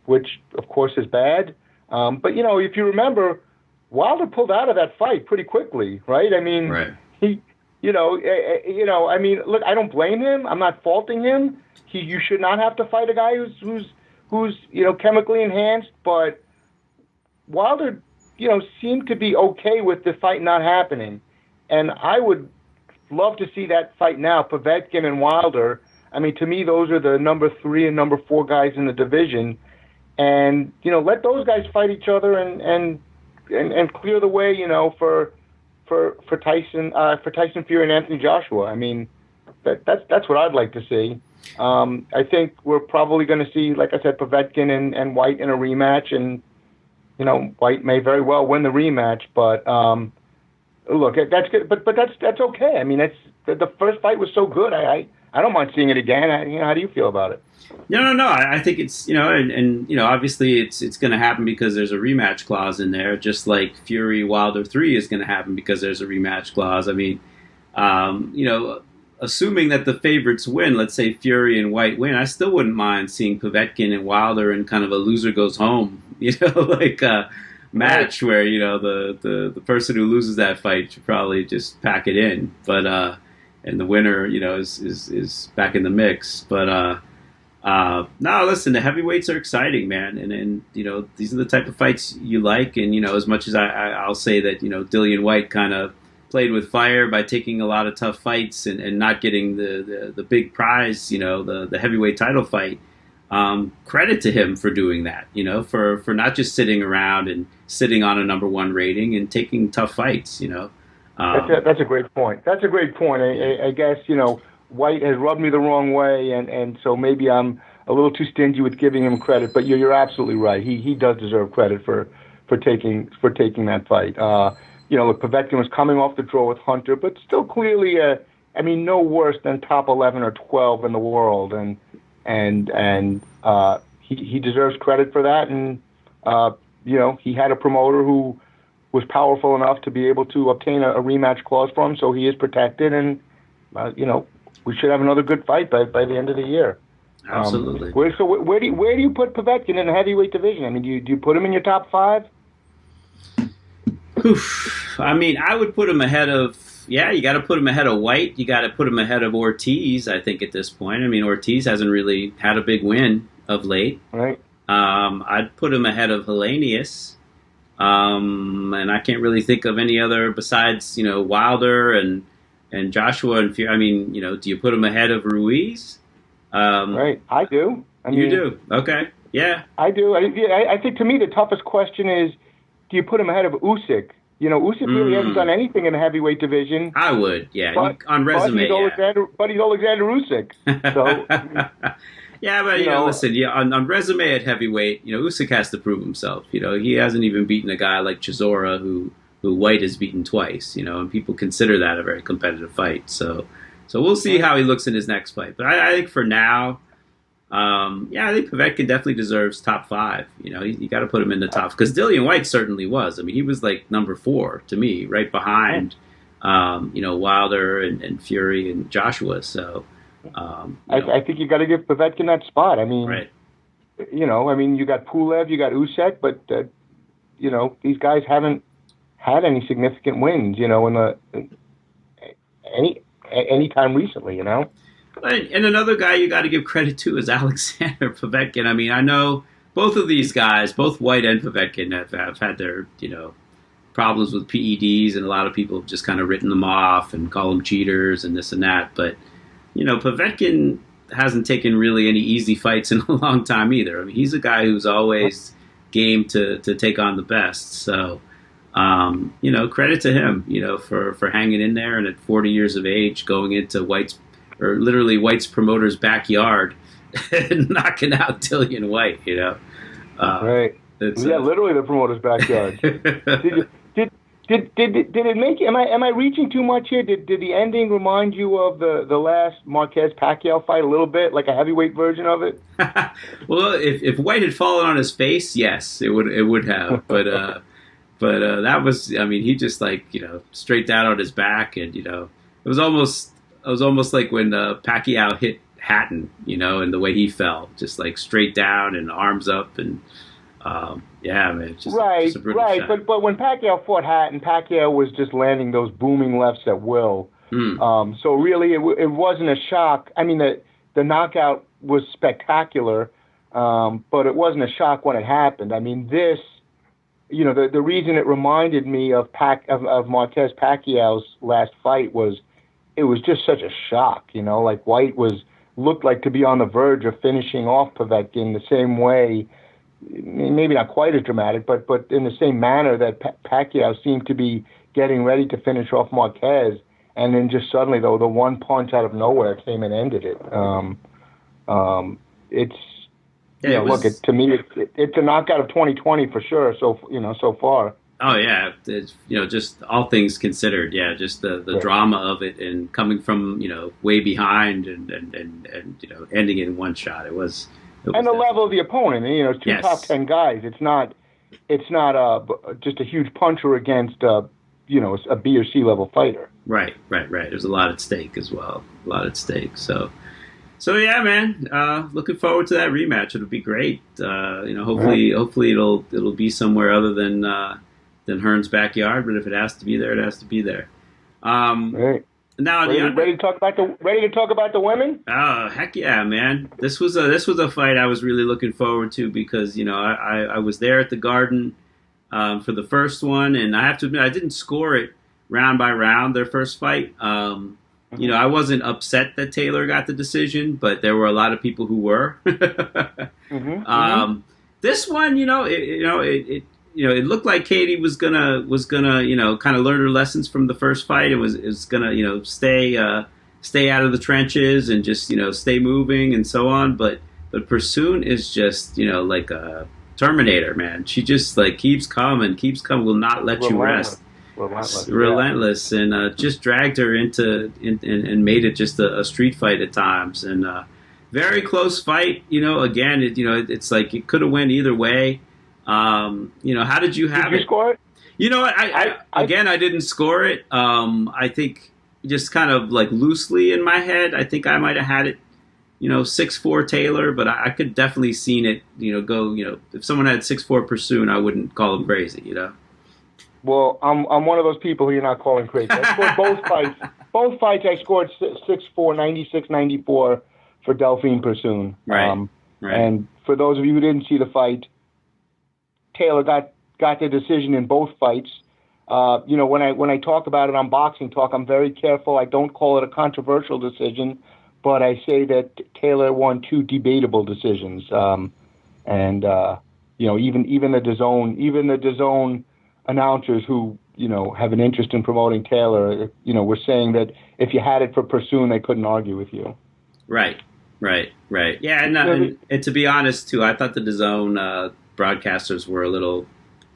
which of course is bad. But if you remember, Wilder pulled out of that fight pretty quickly, right? I mean, he, I mean, look, I don't blame him. I'm not faulting him. You should not have to fight a guy who's chemically enhanced. But Wilder, seemed to be okay with the fight not happening, and I would love to see that fight now, Povetkin and Wilder, I mean, to me, those are the number 3 and number 4 guys in the division, and let those guys fight each other and clear the way, for Tyson Fury and Anthony Joshua. I mean, that's what I'd like to see. I think we're probably going to see, like I said, Povetkin and Whyte in a rematch, and Whyte may very well win the rematch. But look, that's good. But that's okay. I mean, the first fight was so good. I don't mind seeing it again. How do you feel about it? No. I think it's and obviously it's going to happen because there's a rematch clause in there, just like Fury Wilder 3 is going to happen because there's a rematch clause. I mean, assuming that the favorites win, let's say Fury and Whyte win, I still wouldn't mind seeing Povetkin and Wilder in kind of a loser goes home, like a match where the person who loses that fight should probably just pack it in, but and the winner is back in the mix. But no, listen, the heavyweights are exciting, man, and these are the type of fights you like, and as much as I'll say that Dillian Whyte kind of played with fire by taking a lot of tough fights and not getting the big prize, the heavyweight title fight. Credit to him for doing that, for not just sitting around and sitting on a number 1 rating and taking tough fights, That's a great point. I guess, Whyte has rubbed me the wrong way, and so maybe I'm a little too stingy with giving him credit, but you're absolutely right. He does deserve credit for taking that fight. Look, Povetkin was coming off the draw with Hunter, but still clearly, no worse than top 11 or 12 in the world, and he deserves credit for that. And he had a promoter who was powerful enough to be able to obtain a rematch clause for him, so he is protected. And we should have another good fight by the end of the year. Absolutely. Where do you put Povetkin in the heavyweight division? I mean, do you put him in your top 5? I mean, I would put him ahead of, you got to put him ahead of Whyte. You got to put him ahead of Ortiz, I think, at this point. I mean, Ortiz hasn't really had a big win of late. Right. I'd put him ahead of Helenius. And I can't really think of any other besides, Wilder and Joshua and Fury. I mean, do you put him ahead of Ruiz? Right. I do. You do? Okay. Yeah. I do. I think, to me, the toughest question is, do you put him ahead of Usyk? Usyk really hasn't done anything in the heavyweight division. I would, yeah. On resume, but he's Alexander Usyk. So, yeah, but listen, on resume at heavyweight, Usyk has to prove himself. He hasn't even beaten a guy like Chisora, who Whyte has beaten twice. And people consider that a very competitive fight. So we'll see how he looks in his next fight. But I think for now, I think Povetkin definitely deserves top 5. You got to put him in the top, because Dillian Whyte certainly was. I mean, he was like number 4 to me, right behind, Wilder and Fury and Joshua. So, I think you got to give Povetkin that spot. I mean, right. You got Pulev, you got Usyk, but these guys haven't had any significant wins, any time recently, And another guy you got to give credit to is Alexander Povetkin. I mean, I know both of these guys, both Whyte and Povetkin, have had their, problems with PEDs, and a lot of people have just kind of written them off and call them cheaters and this and that. But, Povetkin hasn't taken really any easy fights in a long time either. I mean, he's a guy who's always game to take on the best. So, credit to him, for hanging in there, and at 40 years of age going into Whyte's promoter's backyard and knocking out Dillian Whyte, Right. Literally the promoter's backyard. Did it make you? Am I reaching too much here? Did the ending remind you of the last Marquez-Pacquiao fight a little bit, like a heavyweight version of it? Well, if Whyte had fallen on his face, yes, it would have. But that was, I mean, he just straight down on his back, and it was almost like when Pacquiao hit Hatton, and the way he fell, just like straight down and arms up, and man, just a brutal shot. But when Pacquiao fought Hatton, Pacquiao was just landing those booming lefts at will. So really, it wasn't a shock. I mean, the knockout was spectacular, but it wasn't a shock when it happened. I mean, this, the reason it reminded me of Marquez Pacquiao's last fight was, it was just such a shock. Like Whyte was looked like to be on the verge of finishing off Povetkin the same way, maybe not quite as dramatic, but in the same manner that Pacquiao seemed to be getting ready to finish off Marquez, and then just suddenly, though, the one punch out of nowhere came and ended it. To me, it's a knockout of 2020 for sure. So so far. Oh yeah, it's, just all things considered, yeah, just the drama of it and coming from way behind and ending it in one shot. It was and the level of the opponent. Two top 10 guys. It's not just a huge puncher against a B or C level fighter. Right. There's a lot at stake as well. A lot at stake. So yeah, man. Looking forward to that rematch. It'll be great. Hopefully it'll be somewhere other than Hearn's backyard. But if it has to be there, it has to be there. Right. Now, ready to talk about the women? Oh, heck yeah, man! This was a fight I was really looking forward to because I was there at the Garden for the first one, and I have to admit I didn't score it round by round. Their first fight, I wasn't upset that Taylor got the decision, but there were a lot of people who were. This one, it looked like Katie was gonna kind of learn her lessons from the first fight. It was gonna stay out of the trenches and just stay moving and so on. But Persoon is just like a Terminator, man. She just keeps coming, will not let you rest. Relentless, yeah. And just dragged her into and made it just a street fight at times, and very close fight. Again, it's like it could have went either way. How did you have it? Did you score it? I didn't score it. I think just kind of loosely in my head, I think I might have had it, 6-4 Taylor, but I could definitely seen it, go, if someone had 6-4 Persoon, I wouldn't call them crazy, Well, I'm one of those people who you're not calling crazy. I scored both fights. Both fights I scored 6-4, 96-94 for Delphine Persoon. Right. And for those of you who didn't see the fight, Taylor got the decision in both fights. When I talk about it on Boxing Talk, I'm very careful. I don't call it a controversial decision, but I say that Taylor won two debatable decisions. Even the DAZN announcers who have an interest in promoting Taylor, were saying that if you had it for Persoon, they couldn't argue with you. Right. Yeah, and to be honest too, I thought the DAZN broadcasters were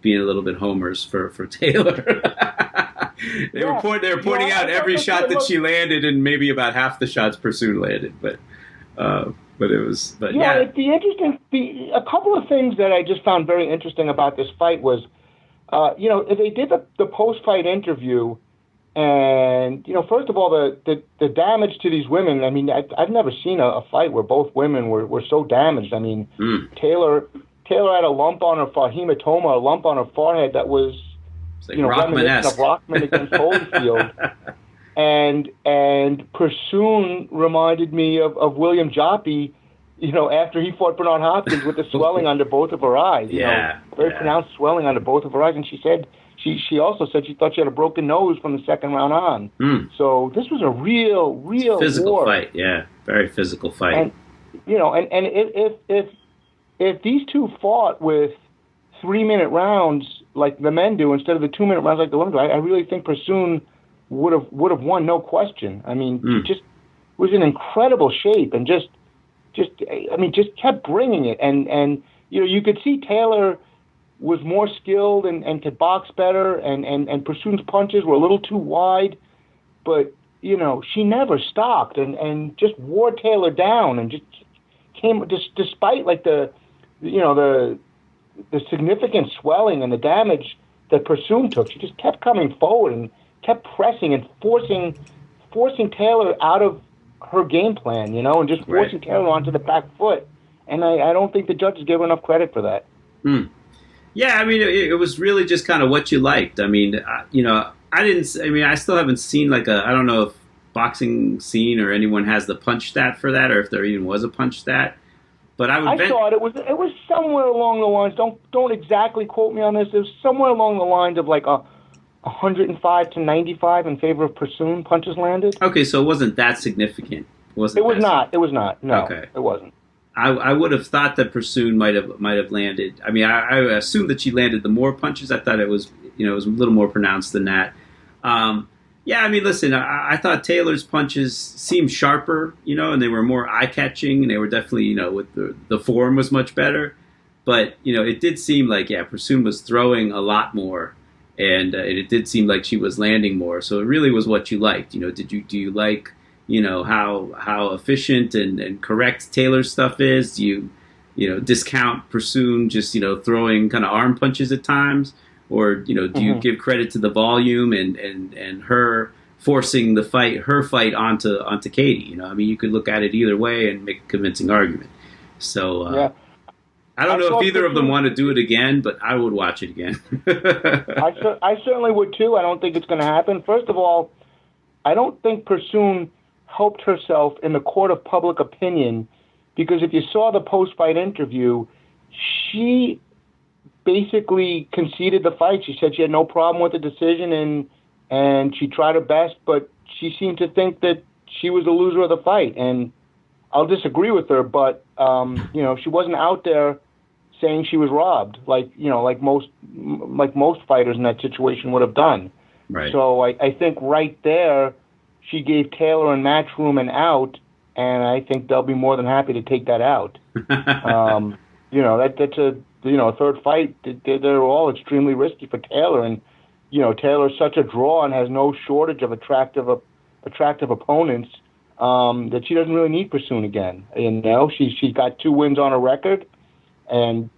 being a little bit homers for Taylor. They were pointing out every shot that she landed, and maybe about half the shots Persoon landed, but it was. But yeah. A couple of things that I just found very interesting about this fight was. They did the post-fight interview, and first of all, the damage to these women. I mean, I've never seen a fight where both women were so damaged. I mean, Taylor had a lump on her hematoma, a lump on her forehead that was reminiscent of Rockman against Holyfield, and Persoon reminded me of William Joppy. After he fought Bernard Hopkins with the swelling under both of her eyes. Very pronounced swelling under both of her eyes. And she said, she also said she thought she had a broken nose from the second round on. So this was a real physical war. Fight. Yeah, very physical fight. And, if these two fought with 3-minute rounds like the men do instead of the 2-minute rounds like the women do, I really think Persoon would have won, no question. I mean, she just was in incredible shape and just kept bringing it, and you could see Taylor was more skilled and could box better, and Persoon's punches were a little too wide, but she never stopped and just wore Taylor down and just came despite the significant swelling and the damage that Persoon took. She just kept coming forward and kept pressing and forcing Taylor out of her game plan, and just forcing Taylor onto the back foot. And I don't think the judges gave her enough credit for that. Yeah, I mean, it was really just kind of what you liked. I mean, I still haven't seen I don't know if Boxing Scene or anyone has the punch stat for that, or if there even was a punch stat. But I thought it was somewhere along the lines. Don't exactly quote me on this. It was somewhere along the lines of 105 to 95 in favor of Persoon punches landed. Okay, so it wasn't that significant. wasn't. It was not. It was not. No, okay. It wasn't. I would have thought that Persoon might have landed. I mean, I assumed that she landed the more punches. I thought it was a little more pronounced than that. Yeah, I mean, listen, I thought Taylor's punches seemed sharper, and they were more eye-catching, and they were definitely, with the form was much better. But, it did seem like, Persoon was throwing a lot more, and it did seem like she was landing more. So it really was what you liked. Do you like, how efficient and correct Taylor's stuff is? Do you discount Persoon just, throwing kind of arm punches at times? Or, do you give credit to the volume and her forcing her fight onto Katie? I mean, you could look at it either way and make a convincing argument. So I don't know if either of them want to do it again, but I would watch it again. I certainly would too. I don't think it's going to happen. First of all, I don't think Persoon helped herself in the court of public opinion, because if you saw the post-fight interview, she basically conceded the fight. She said she had no problem with the decision and she tried her best, but she seemed to think that she was the loser of the fight. And I'll disagree with her, but she wasn't out there saying she was robbed, like most fighters in that situation would have done. Right. So I think right there, she gave Taylor and Matchroom an out, and I think they'll be more than happy to take that out. That's a third fight. They're all extremely risky for Taylor, and Taylor's such a draw and has no shortage of attractive opponents that she doesn't really need Persoon again. She's got 2 wins on her record, and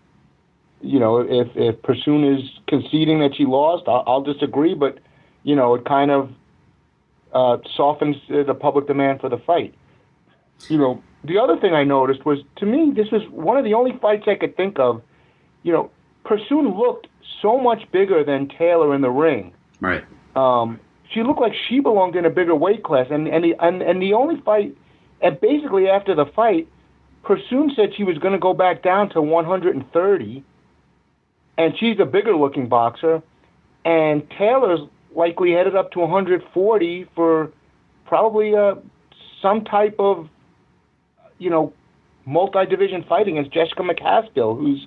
if Persoon is conceding that she lost, I'll disagree, but it kind of softens the public demand for the fight. The other thing I noticed was, to me, this was one of the only fights I could think of. Persoon looked so much bigger than Taylor in the ring. Right. She looked like she belonged in a bigger weight class. And the only fight, and basically after the fight, Persoon said she was going to go back down to 130, and she's a bigger looking boxer. And Taylor's likely headed up to 140 for probably some type of, multi-division fight against Jessica McCaskill, who's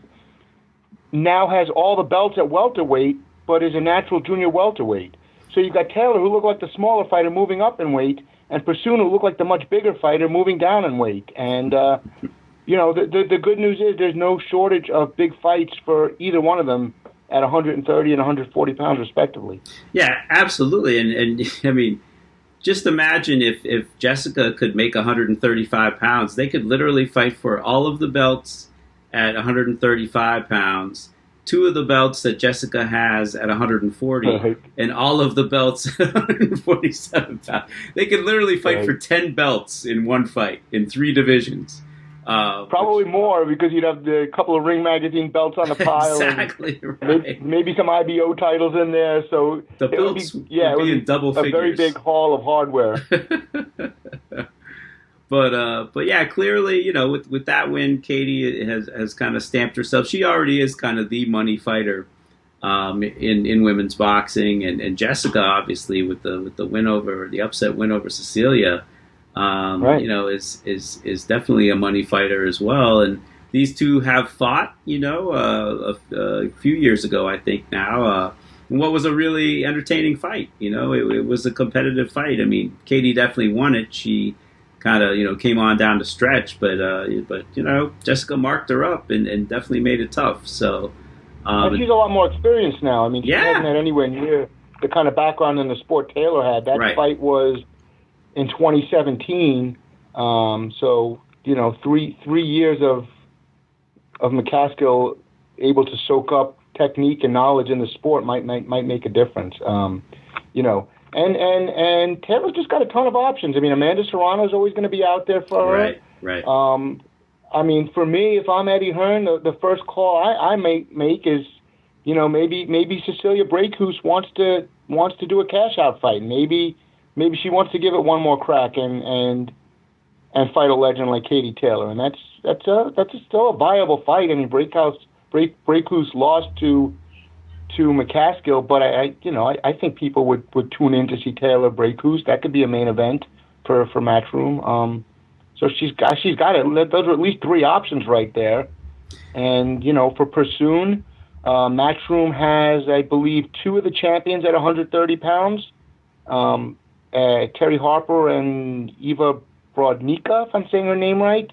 now has all the belts at welterweight, but is a natural junior welterweight. So you've got Taylor, who looked like the smaller fighter, moving up in weight, and Persoon, who looked like the much bigger fighter, moving down in weight. And, the good news is there's no shortage of big fights for either one of them at 130 and 140 pounds, respectively. Yeah, absolutely. And I mean, just imagine if Jessica could make 135 pounds, they could literally fight for all of the belts at 135 pounds, 2 of the belts that Jessica has at 140, right, and all of the belts at 147 pounds. They could literally fight for 10 belts in one fight in 3 divisions. Probably more, because you'd have a couple of Ring Magazine belts on the pile. Exactly, right. Maybe some IBO titles in there. So the belts would be in double figures. A very big haul of hardware. But yeah, clearly, with that win, Katie has kind of stamped herself. She already is kind of the money fighter in women's boxing, and Jessica, obviously, with the upset win over Cecilia, right, is definitely a money fighter as well. And these two have fought, a few years ago, I think now. What was a really entertaining fight. It was a competitive fight. I mean, Katie definitely won it. She kind of, came on down the stretch, but Jessica marked her up and definitely made it tough. So, and she's a lot more experienced now. I mean, she hasn't had anywhere near the kind of background in the sport Taylor had. That fight was in 2017. So, 3 years of McCaskill able to soak up technique and knowledge in the sport might make a difference. And Taylor's just got a ton of options. I mean, Amanda Serrano's always going to be out there for her. Right. I mean, for me, if I'm Eddie Hearn, the first call I may make is, maybe Cecilia Breakhus wants to do a cash out fight. Maybe she wants to give it one more crack and fight a legend like Katie Taylor. And that's still a viable fight. I mean, Breakhus lost to McCaskill, but I think people would tune in to see Taylor Breakhus. That could be a main event for Matchroom. So she's got it. Those are at least three options right there. And for Persoon, Matchroom has, I believe, two of the champions at 130 pounds. Terry Harper and Eva Brodnicka, if I'm saying her name right.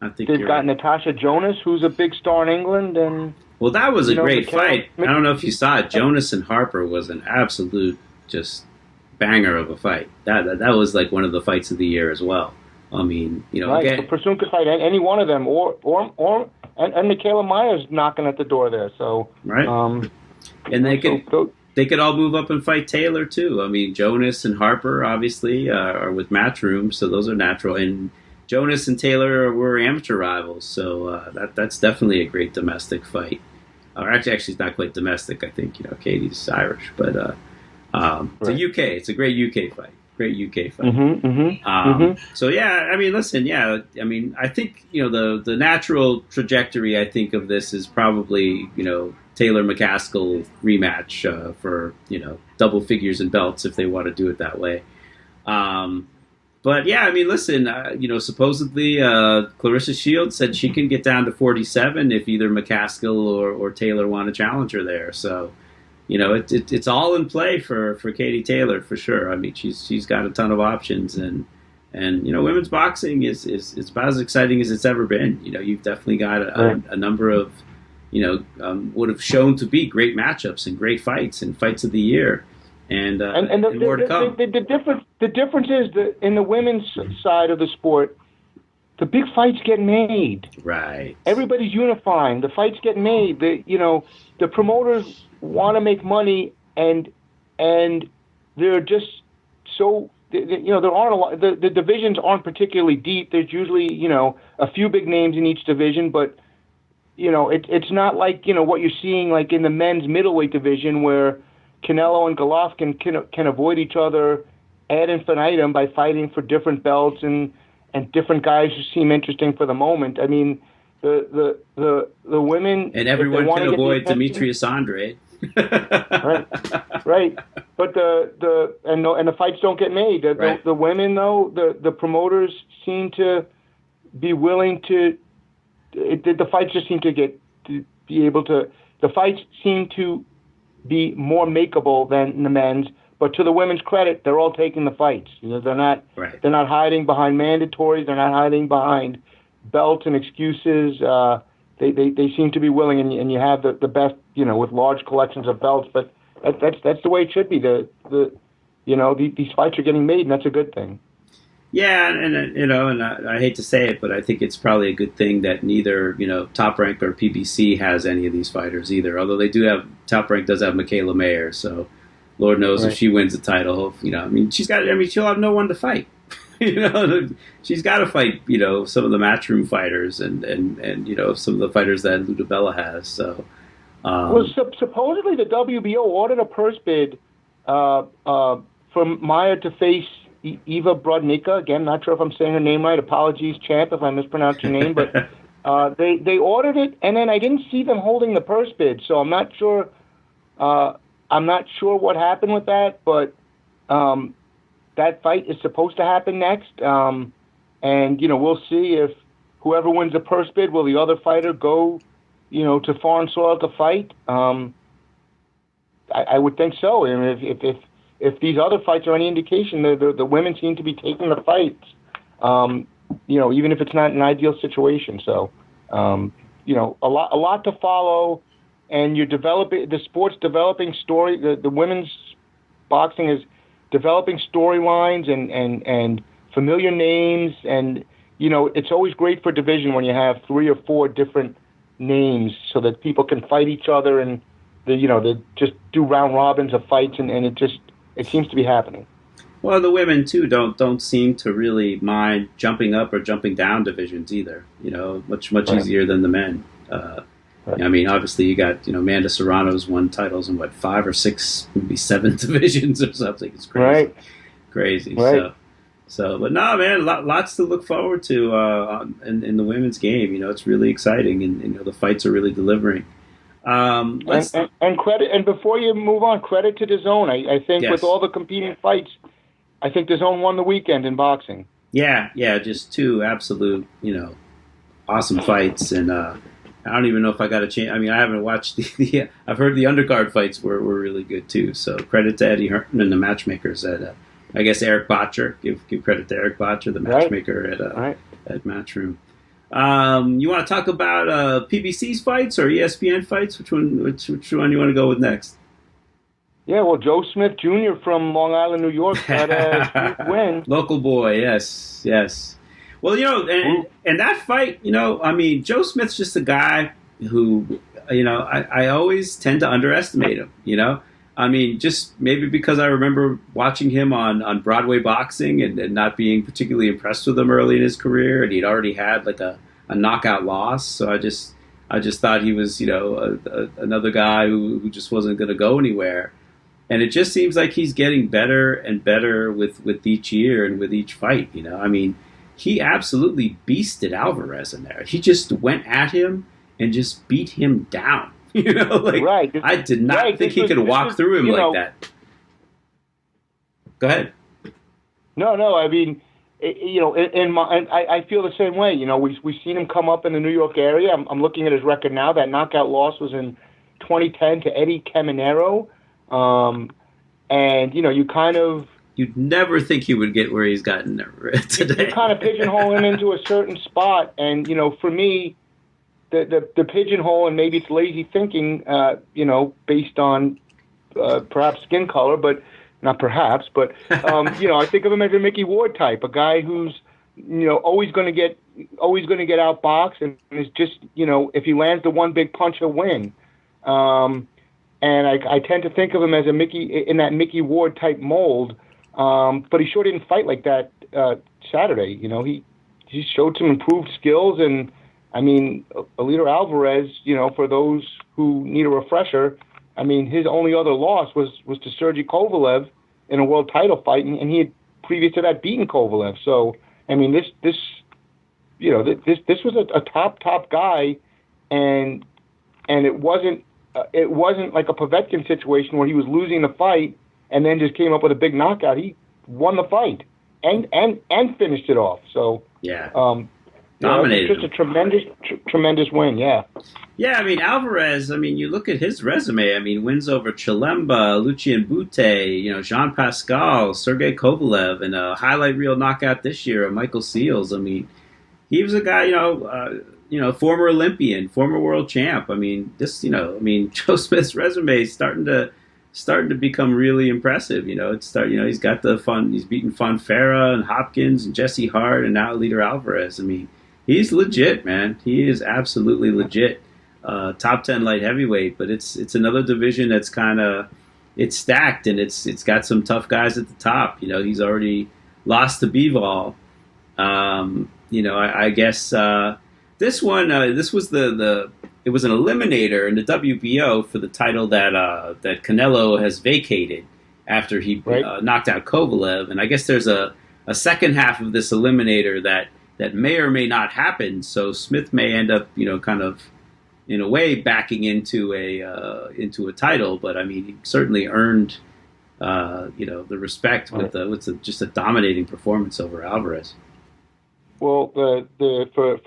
I think they've got right. Natasha Jonas, who's a big star in England, and well, that was a great fight. I don't know if you Michaela- saw it. Jonas and Harper was an absolute just banger of a fight. That was like one of the fights of the year as well. I mean, right. again, So Persoon could fight any one of them, and Michaela Myers knocking at the door there. So right, and they could all move up and fight Taylor too. I mean, Jonas and Harper obviously are with Matchroom, so those are natural. And Jonas and Taylor were amateur rivals, so that's definitely a great domestic fight. Or actually, it's not quite domestic. I think Katie's Irish, but it's a UK. It's a great UK fight. Great UK fight. So yeah, I mean, listen, yeah, I mean, I think the natural trajectory I think of this is probably Taylor McCaskill rematch for double figures and belts if they want to do it that way. But yeah, I mean, listen, supposedly Clarissa Shields said she can get down to 47 if either McCaskill or Taylor want to challenge her there. So, it's all in play for Katie Taylor for sure. I mean, she's got a ton of options, and women's boxing is about as exciting as it's ever been. You've definitely got a number of would have shown to be great matchups and great fights and fights of the year. And more to come. The difference is that in the women's side of the sport, the big fights get made. Right. Everybody's unifying. The fights get made. The promoters want to make money, and they're just so there aren't a lot. The divisions aren't particularly deep. There's usually a few big names in each division, but it's not like what you're seeing like in the men's middleweight division where Canelo and Golovkin can avoid each other ad infinitum by fighting for different belts and different guys who seem interesting for the moment. I mean, the women and everyone can avoid Demetrius Andrade. right. But the fights don't get made. The women though, the promoters seem to be willing to. The fights just seem to be able to. The fights seem to be more makeable than the men's, but to the women's credit, they're all taking the fights. They're not hiding behind mandatories. They're not hiding behind belts and excuses. They seem to be willing, and you have the best, with large collections of belts. But that's the way it should be. These fights are getting made, and that's a good thing. Yeah, and I hate to say it, but I think it's probably a good thing that neither Top Rank or PBC has any of these fighters either. Although they do have Top Rank does have Michaela Mayer, so Lord knows if she wins the title, she'll have no one to fight. She's got to fight some of the Matchroom fighters and some of the fighters that Ludabella has. So supposedly the WBO ordered a purse bid for Mayer to face Eva Brodnicka. Again, not sure if I'm saying her name right. Apologies, champ, if I mispronounced your name. But they ordered it, and then I didn't see them holding the purse bid, so I'm not sure. I'm not sure what happened with that, but that fight is supposed to happen next, and we'll see if whoever wins the purse bid, will the other fighter go, to foreign soil to fight? I would think so. And if these other fights are any indication, the women seem to be taking the fights, even if it's not an ideal situation. So, a lot to follow, and you're developing the sport's developing story. The women's boxing is developing storylines and familiar names, and it's always great for division when you have 3 or 4 different names, so that people can fight each other and they just do round robins of fights, and it seems to be happening. Well, the women too don't seem to really mind jumping up or jumping down divisions either. Much easier than the men. I mean, obviously you got Amanda Serrano's won titles in 5 or 6, maybe 7 divisions or something. It's crazy, crazy. Right. So, but no, man, lots to look forward to in the women's game. It's really exciting, and the fights are really delivering. And credit, and before you move on, credit to DAZN. I think with all the competing fights, I think DAZN won the weekend in boxing. Yeah, just two absolute, awesome fights, and I don't even know if I got a chance. I mean, I haven't watched I've heard the undercard fights were really good too. So credit to Eddie Hearn and the matchmakers at, I guess Eric Botcher. Give credit to Eric Botcher, the matchmaker at Matchroom. You want to talk about PBC's fights or ESPN fights? Which one you want to go with next? Yeah, well, Joe Smith Jr. from Long Island, New York, got a huge win. Local boy, yes. Well, and that fight, I mean, Joe Smith's just a guy who, I always tend to underestimate him, I mean, just maybe because I remember watching him on Broadway boxing and not being particularly impressed with him early in his career, and he'd already had like a knockout loss. So I just thought he was, another guy who just wasn't going to go anywhere. And it just seems like he's getting better and better with each year and with each fight. I mean, he absolutely beasted Alvarez in there. He just went at him and just beat him down. Right. I did not think he could walk through him like that. Go ahead. No. I mean, I feel the same way. We've seen him come up in the New York area. I'm looking at his record now. That knockout loss was in 2010 to Eddie Caminero. And you kind of... You'd never think he would get where he's gotten today. You kind of pigeonhole him into a certain spot. And, for me, the pigeonhole, and maybe it's lazy thinking, based on perhaps skin color, but not perhaps, but, I think of him as a Mickey Ward type, a guy who's, always going to get outboxed and is just, if he lands the one big punch, he'll win. And I tend to think of him as in that Mickey Ward type mold. But he sure didn't fight like that Saturday. He showed some improved skills, and I mean, Alito Alvarez. For those who need a refresher, I mean, his only other loss was to Sergey Kovalev in a world title fight, and he had previous to that beaten Kovalev. So I mean, this was a top guy, and it wasn't like a Povetkin situation where he was losing the fight and then just came up with a big knockout. He won the fight and finished it off. So yeah, dominated. Just a tremendous win. Yeah. Yeah, I mean Alvarez. I mean, you look at his resume. I mean, wins over Chilemba, Lucien Bute, Jean Pascal, Sergey Kovalev, and a highlight reel knockout this year of Michael Seals. I mean, he was a guy. Former Olympian, former world champ. I mean, Joe Smith's resume is starting to become really impressive. He's got the fun. He's beaten Fonfara and Hopkins and Jesse Hart and now Alito Alvarez. I mean, he's legit, man. He is absolutely legit. Top 10 light heavyweight, but it's another division that's it's stacked, and it's got some tough guys at the top. He's already lost to Bivol. I guess. This one, this was it was an eliminator in the WBO for the title that Canelo has vacated after he knocked out Kovalev, and I guess there's a second half of this eliminator that may or may not happen. So Smith may end up, kind of in a way backing into a title, but I mean he certainly earned the respect with just a dominating performance over Alvarez. Well, for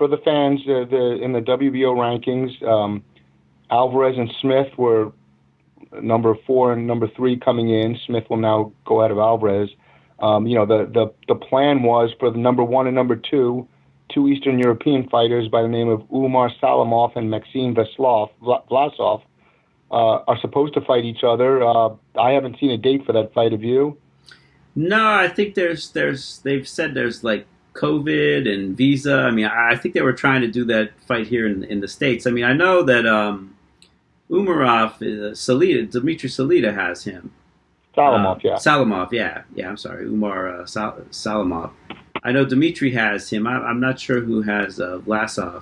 the fans, in the WBO rankings, Alvarez and Smith were number 4 and number 3 coming in. Smith will now go out of Alvarez. The plan was for the number 1 and number 2 Eastern European fighters by the name of Umar Salamov and Maxim Vlasov are supposed to fight each other. I haven't seen a date for that fight. Have you? No, I think they've said there's like COVID and visa. I mean, I think they were trying to do that fight here in the States. I mean, I know that Umarov, Dmitry Salita has him. Salamov, yeah. Salamov, yeah. I'm sorry, Umar Salamov. I know Dmitry has him. I'm not sure who has Vlasov,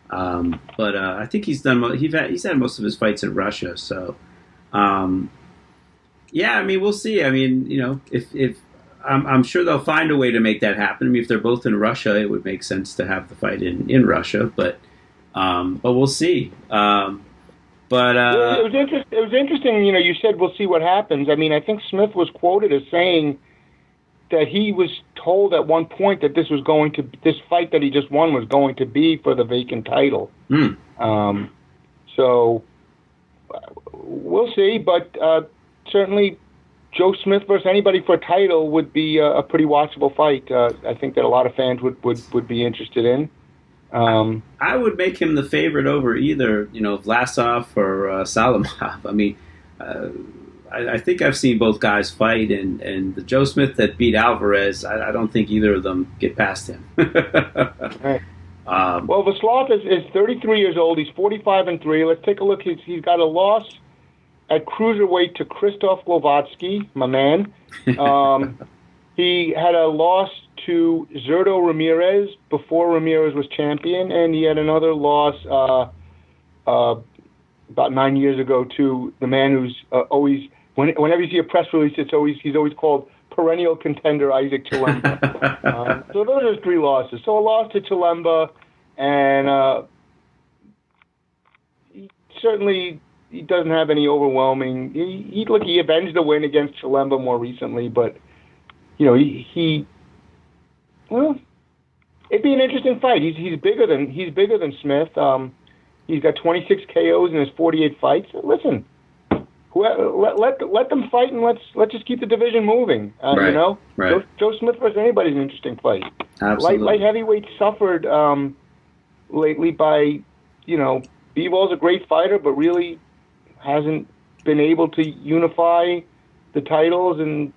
but I think he's had most of his fights in Russia. So, yeah. I mean, we'll see. I mean, if I'm sure they'll find a way to make that happen. I mean, if they're both in Russia, it would make sense to have the fight in Russia. But we'll see. It was interesting. You said we'll see what happens. I mean, I think Smith was quoted as saying that he was told at one point that this fight that he just won was going to be for the vacant title. So we'll see, but certainly Joe Smith versus anybody for a title would be a pretty watchable fight. I think that a lot of fans would be interested in. I would make him the favorite over either, Vlasov or Salamov. I mean, I think I've seen both guys fight, and the Joe Smith that beat Alvarez, I don't think either of them get past him. Right. Well, Vlasov is 33 years old. He's 45-3. Let's take a look. He's got a loss at cruiserweight to Krzysztof Glowatsky, my man. He had a loss to Zurdo Ramirez before Ramirez was champion, and he had another loss about 9 years ago to the man who's always, whenever you see a press release, he's always called perennial contender Isaac Chilemba. So those are 3 losses. So a loss to Chilemba, and he doesn't have any overwhelming. He avenged the win against Chilemba more recently, but well, it'd be an interesting fight. He's bigger than Smith. He's got 26 KOs in his 48 fights. Listen, let them fight, and let's just keep the division moving. Right. Right. Joe Smith versus anybody's an interesting fight. Absolutely. Light heavyweight suffered lately by, Bivol is a great fighter, but really hasn't been able to unify the titles. And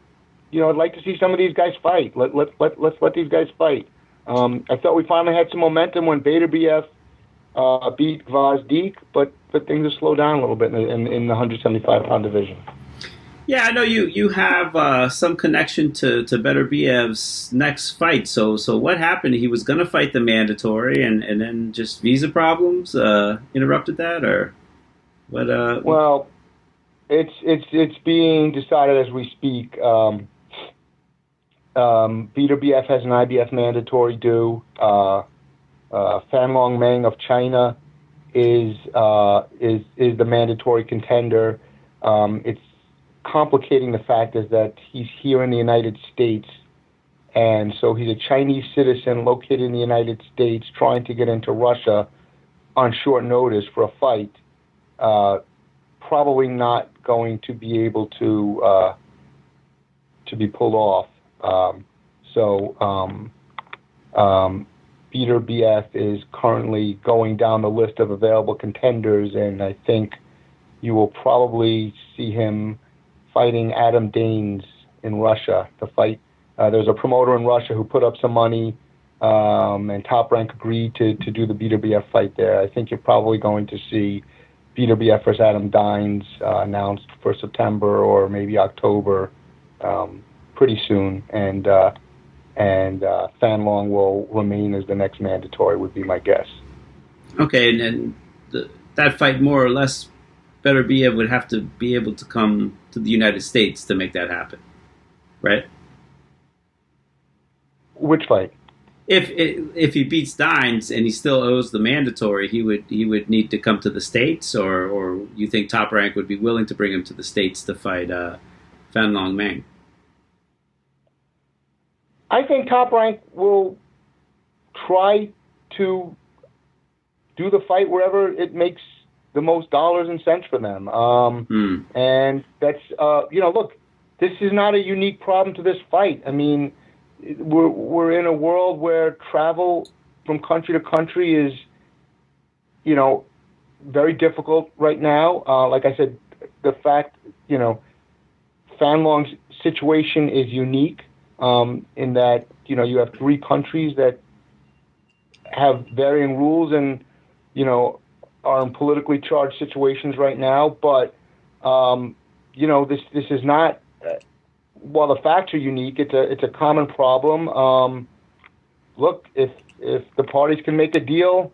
I'd like to see some of these guys fight. Let's let these guys fight. I thought we finally had some momentum when Beterbiev beat Gvozdyk, but things have slowed down a little bit in the 175-pound division. Yeah, I know you have some connection to Beterbiev's next fight. So what happened? He was going to fight the mandatory, and then just visa problems interrupted that, or what? Well, it's being decided as we speak. Beterbiev has an IBF mandatory due. Fanlong Meng of China is the mandatory contender. It's complicating the fact is that he's here in the United States, and so he's a Chinese citizen located in the United States trying to get into Russia on short notice for a fight. Probably not going to be able to be pulled off. Beterbiev is currently going down the list of available contenders, and I think you will probably see him fighting Adam Danes in Russia. There's a promoter in Russia who put up some money, and Top Rank agreed to do the Beterbiev fight there. I think you're probably going to see Beterbiev versus Adam Danes announced for September or maybe October pretty soon, and Fanlong will remain as the next mandatory, would be my guess. Okay, and then that fight more or less, Beterbiev would have to be able to come to the United States to make that happen, right? Which fight? If he beats Dines and he still owes the mandatory, he would need to come to the States, or you think Top Rank would be willing to bring him to the States to fight Fanlong Meng? I think Top Rank will try to do the fight wherever it makes the most dollars and cents for them. And that's, look, this is not a unique problem to this fight. I mean, we're in a world where travel from country to country is, very difficult right now. Like I said, the fact, Fanlong's situation is unique. In that, you have 3 countries that have varying rules and, are in politically charged situations right now. But, this is not, while the facts are unique, it's a common problem. Look, if the parties can make a deal,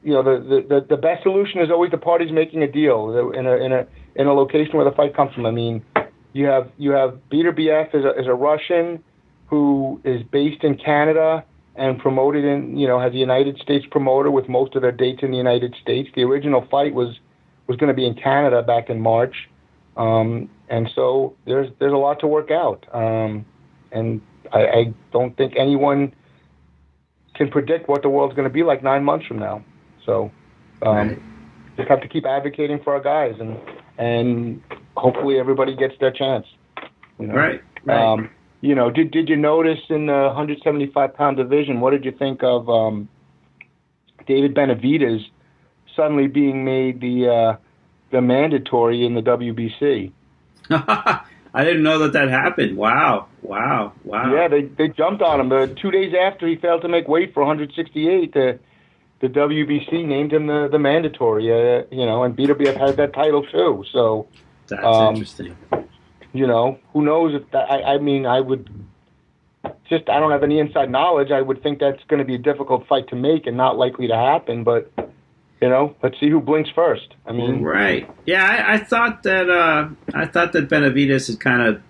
the best solution is always the parties making a deal in a location where the fight comes from. I mean, You have Beterbiev as a Russian who is based in Canada and promoted in, has a United States promoter with most of their dates in the United States. The original fight was going to be in Canada back in March, and so there's a lot to work out. and I don't think anyone can predict what the world's going to be like 9 months from now. So just have to keep advocating for our guys, and hopefully everybody gets their chance. You know? Right. You know, did you notice in the 175-pound division, what did you think of David Benavidez suddenly being made the mandatory in the WBC? I didn't know that happened. Wow. Yeah, they jumped on him. 2 days after he failed to make weight for 168, the WBC named him the mandatory, you know, and BWF has that title too. So that's interesting. You know, who knows if that, I mean, I would just, I don't have any inside knowledge. I would think that's going to be a difficult fight to make and not likely to happen, but, you know, let's see who blinks first. I mean, right. Yeah, I thought that Benavidez had kind of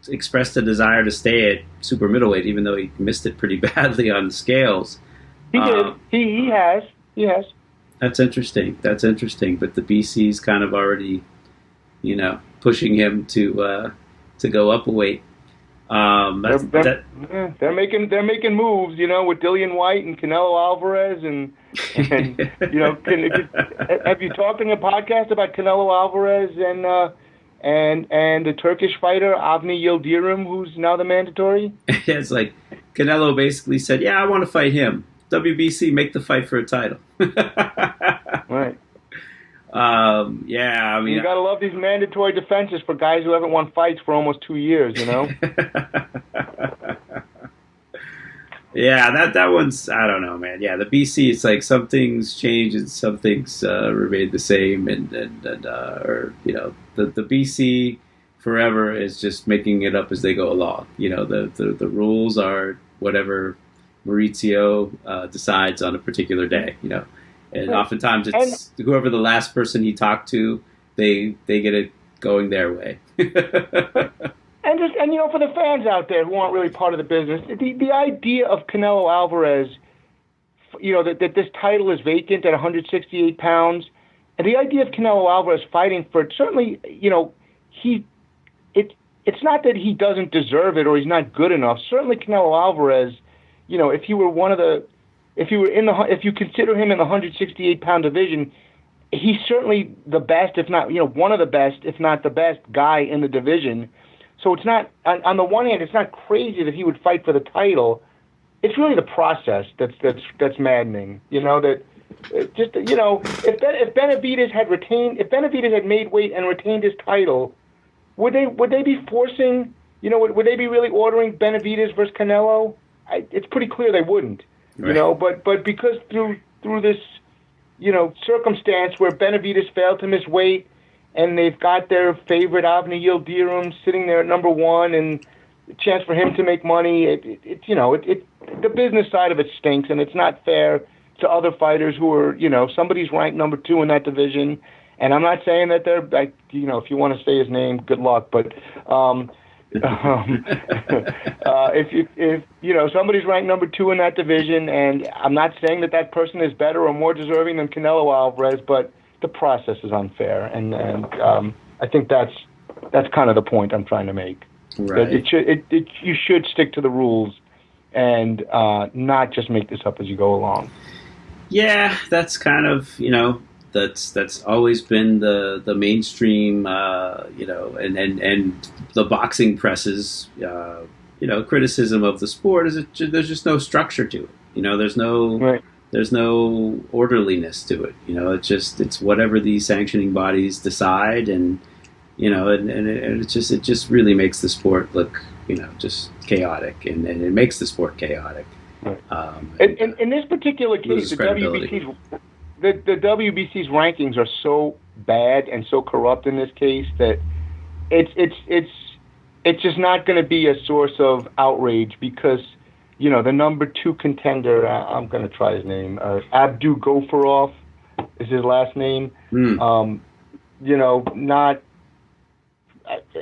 expressed a desire to stay at super middleweight, even though he missed it pretty badly on the scales. He did. He has. That's interesting. But the BC's kind of already, you know, pushing him to go up a weight. They're making moves, you know, with Dillian Whyte and Canelo Alvarez, and you know, have you talked in a podcast about Canelo Alvarez and the Turkish fighter Avni Yildirim, who's now the mandatory? It's like Canelo basically said, "Yeah, I want to fight him. WBC, make the fight for a title." Right. Yeah, I mean, you gotta love these mandatory defenses for guys who haven't won fights for almost 2 years, you know. Yeah, that one's, I don't know, man. Yeah, the BC, it's like some things change and some things remain the same, and or you know, the BC forever is just making it up as they go along. You know, the rules are whatever Maurizio decides on a particular day. You know. And oftentimes it's whoever the last person he talked to, they get it going their way. And you know, for the fans out there who aren't really part of the business, the idea of Canelo Alvarez, you know, that this title is vacant at 168 pounds, and the idea of Canelo Alvarez fighting for it, certainly, you know, it's not that he doesn't deserve it or he's not good enough. Certainly, Canelo Alvarez, you know, if you consider him in the 168-pound division, he's certainly the best, if not, you know, one of the best, if not the best guy in the division. So it's not, on the one hand, it's not crazy that he would fight for the title. It's really the process that's maddening. You know, that just, you know, if Benavidez had made weight and retained his title, would they be forcing, you know, would they be really ordering Benavidez versus Canelo? It's pretty clear they wouldn't. Right. You know, but because through this, you know, circumstance where Benavidez failed to miss weight, and they've got their favorite Avni Yildirim sitting there at number one, and a chance for him to make money, the business side of it stinks, and it's not fair to other fighters who are, you know, somebody's ranked number 2 in that division, and I'm not saying that they're, like, you know, if you want to say his name, good luck, but. If you know, somebody's ranked number 2 in that division, and I'm not saying that person is better or more deserving than Canelo Alvarez, but the process is unfair, and I think that's kind of the point I'm trying to make. Right. That you should stick to the rules and not just make this up as you go along. Yeah, that's kind of, you know, that's always been the mainstream, you know, and the boxing press's, you know, criticism of the sport is there's just no structure to it. You know, there's no orderliness to it. You know, it's whatever these sanctioning bodies decide, and you know, and it just really makes the sport look, you know, just chaotic, and it makes the sport chaotic. Right. In this particular case, the WBC's rankings are so bad and so corrupt in this case that it's just not going to be a source of outrage, because, you know, the number 2 contender, I'm going to try his name, Abdu Ghafarov is his last name. You know,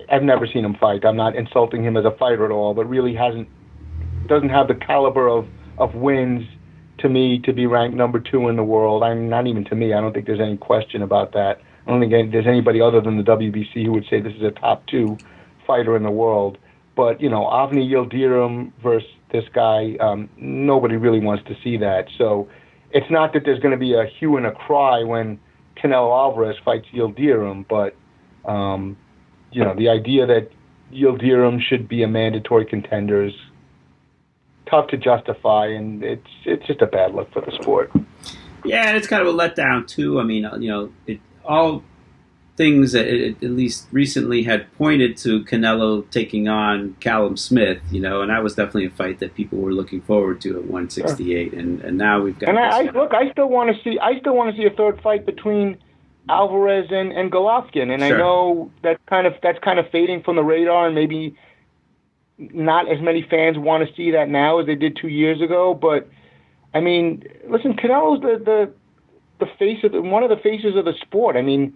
I've never seen him fight. I'm not insulting him as a fighter at all, but really doesn't have the caliber of wins to me to be ranked number 2 in the world. I mean, not even to me. I don't think there's any question about that. I don't think there's anybody other than the WBC who would say this is a top 2 fighter in the world. But, Avni Yildirim versus this guy, nobody really wants to see that. So it's not that there's going to be a hue and a cry when Canelo Alvarez fights Yildirim, but, the idea that Yildirim should be a mandatory contender is tough to justify, and it's just a bad look for the sport. Yeah, and it's kind of a letdown, too. I mean, all things that at least recently had pointed to Canelo taking on Callum Smith, and that was definitely a fight that people were looking forward to at 168, and now we've got. And I still want to see a third fight between Alvarez and Golovkin, and sure. I know that's kind of fading from the radar, and maybe not as many fans want to see that now as they did 2 years ago. But I mean, listen, Canelo's the face of one of the faces of the sport. I mean.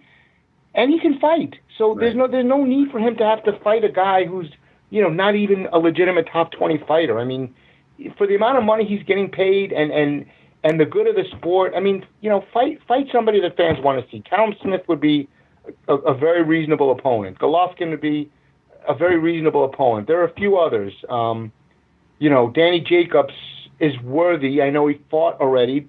And he can fight, so right. there's no need for him to have to fight a guy who's not even a legitimate top 20 fighter. I mean, for the amount of money he's getting paid and the good of the sport, I mean, fight somebody that fans want to see. Callum Smith would be a very reasonable opponent. Golovkin would be a very reasonable opponent. There are a few others. Danny Jacobs is worthy. I know he fought already.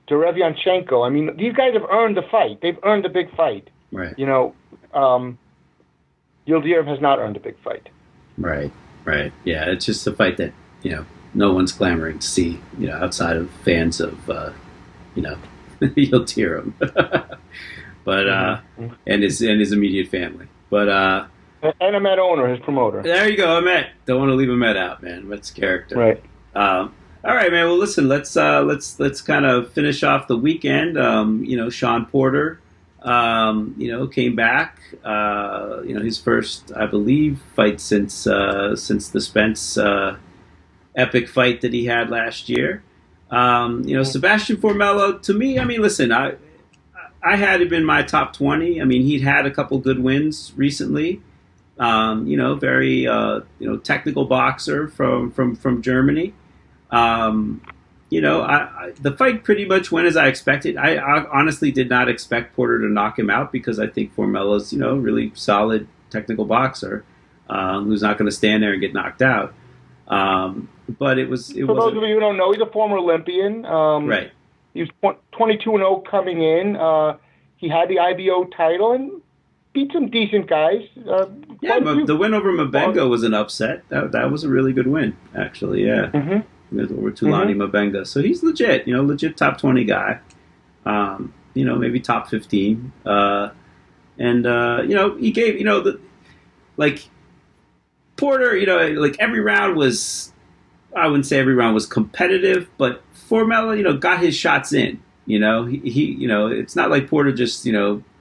Derevyanchenko. I mean, these guys have earned the fight. They've earned a big fight. Right. Yildirim has not earned a big fight. Right. Yeah, it's just a fight that, no one's clamoring to see, outside of fans of, Yildirim. But, and his immediate family. But, and Ahmed owner, his promoter. There you go, Ahmed. Don't want to leave Ahmed out, man. Ahmed's character. Right. All right, man. Well, listen. Let's kind of finish off the weekend. Sean Porter, came back. His first, I believe, fight since the Spence epic fight that he had last year. Sebastian Formella. To me, I mean, listen. I had him in my top 20. I mean, he'd had a couple good wins recently. Very technical boxer from Germany. The fight pretty much went as I expected. I honestly did not expect Porter to knock him out because I think Formella's, really solid technical boxer who's not going to stand there and get knocked out. But it was. For those of you who don't know, he's a former Olympian. Right. He was 22-0 coming in. He had the IBO title and beat some decent guys. The win over Mabenga was an upset. That was a really good win, actually. Yeah. Mm-hmm. Over Tulani Mabenga. So he's legit, legit top 20 guy. Maybe top 15. He gave, Porter, every round was, I wouldn't say every round was competitive, but Formella, got his shots in. He it's not like Porter just,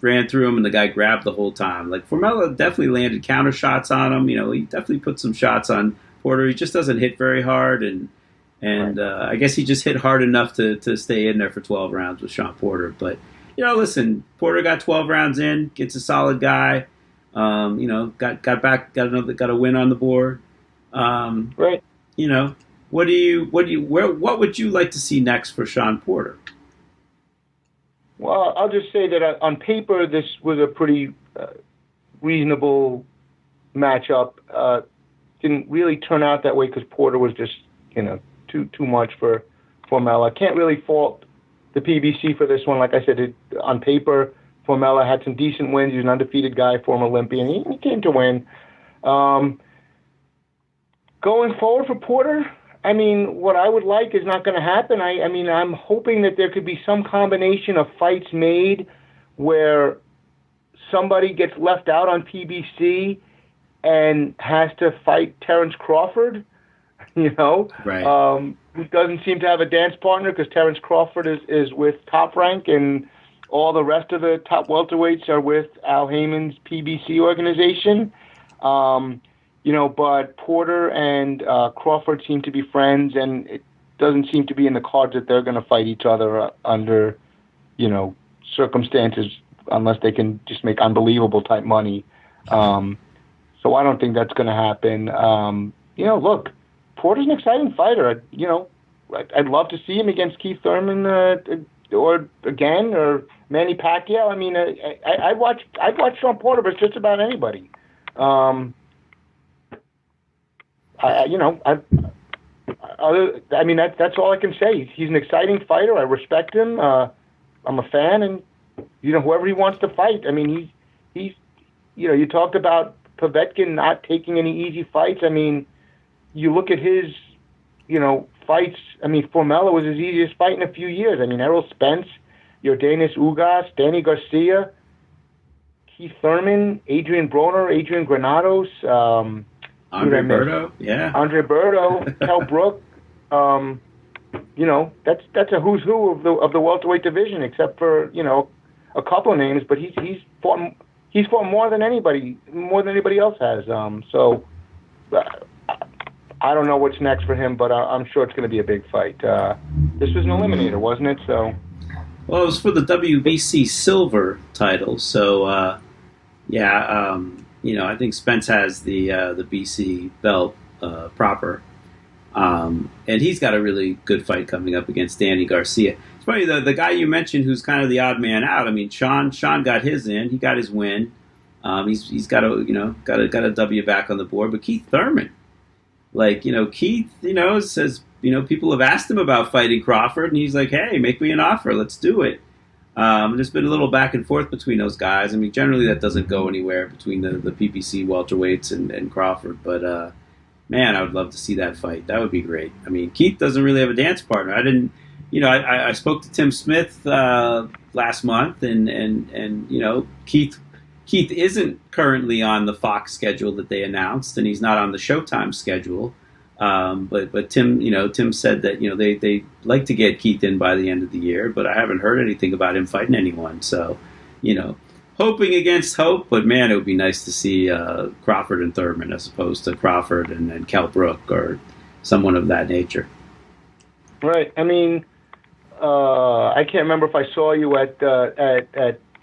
ran through him and the guy grabbed the whole time. Like Formella definitely landed counter shots on him. He definitely put some shots on Porter. He just doesn't hit very hard and right. I guess he just hit hard enough to stay in there for 12 rounds with Sean Porter. But, listen, Porter got 12 rounds in, gets a solid guy, got a win on the board. Right. What would you like to see next for Sean Porter? Well, I'll just say that on paper, this was a pretty reasonable matchup. Didn't really turn out that way because Porter was just, too much for Formella. Can't really fault the PBC for this one. Like I said, on paper, Formella had some decent wins. He was an undefeated guy, former Olympian. He came to win. Going forward for Porter, I mean, what I would like is not going to happen. I'm hoping that there could be some combination of fights made where somebody gets left out on PBC and has to fight Terence Crawford, right. Who doesn't seem to have a dance partner because Terence Crawford is with Top Rank and all the rest of the top welterweights are with Al Heyman's PBC organization. But Porter and Crawford seem to be friends, and it doesn't seem to be in the cards that they're going to fight each other under, circumstances unless they can just make unbelievable type money. So I don't think that's going to happen. Look, Porter's an exciting fighter. I'd love to see him against Keith Thurman or Manny Pacquiao. I mean, I'd watch Sean Porter versus just about anybody. That's all I can say. He's an exciting fighter. I respect him. I'm a fan, and whoever he wants to fight. I mean, he's you talked about Povetkin not taking any easy fights. I mean, you look at his fights. I mean, Formella was his easiest fight in a few years. I mean, Errol Spence, Yordenis Ugas, Danny Garcia, Keith Thurman, Adrian Broner, Adrian Granados, Andre Berto, Andre Berto, Kel Brook. That's a who's who of the welterweight division, except for a couple of names. But he's fought more than anybody else has. So I don't know what's next for him, but I'm sure it's going to be a big fight. This was an eliminator, wasn't it? So. Well, it was for the WBC silver title. So I think Spence has the BC belt proper. And he's got a really good fight coming up against Danny Garcia. It's funny, the guy you mentioned who's kind of the odd man out. I mean, Sean got his in. He got his win. He's got a W back on the board. But Keith Thurman, Keith, says, people have asked him about fighting Crawford, and he's like, hey, make me an offer. Let's do it. There's been a little back and forth between those guys. I mean, generally that doesn't go anywhere between the PPC welterweights and Crawford. But, man, I would love to see that fight. That would be great. I mean, Keith doesn't really have a dance partner. I spoke to Tim Smith last month, and Keith isn't currently on the Fox schedule that they announced, and he's not on the Showtime schedule. But Tim said that they like to get Keith in by the end of the year, but I haven't heard anything about him fighting anyone. So, hoping against hope, but man, it would be nice to see Crawford and Thurman as opposed to Crawford and Kel Brook or someone of that nature. Right. I mean, I can't remember if I saw you at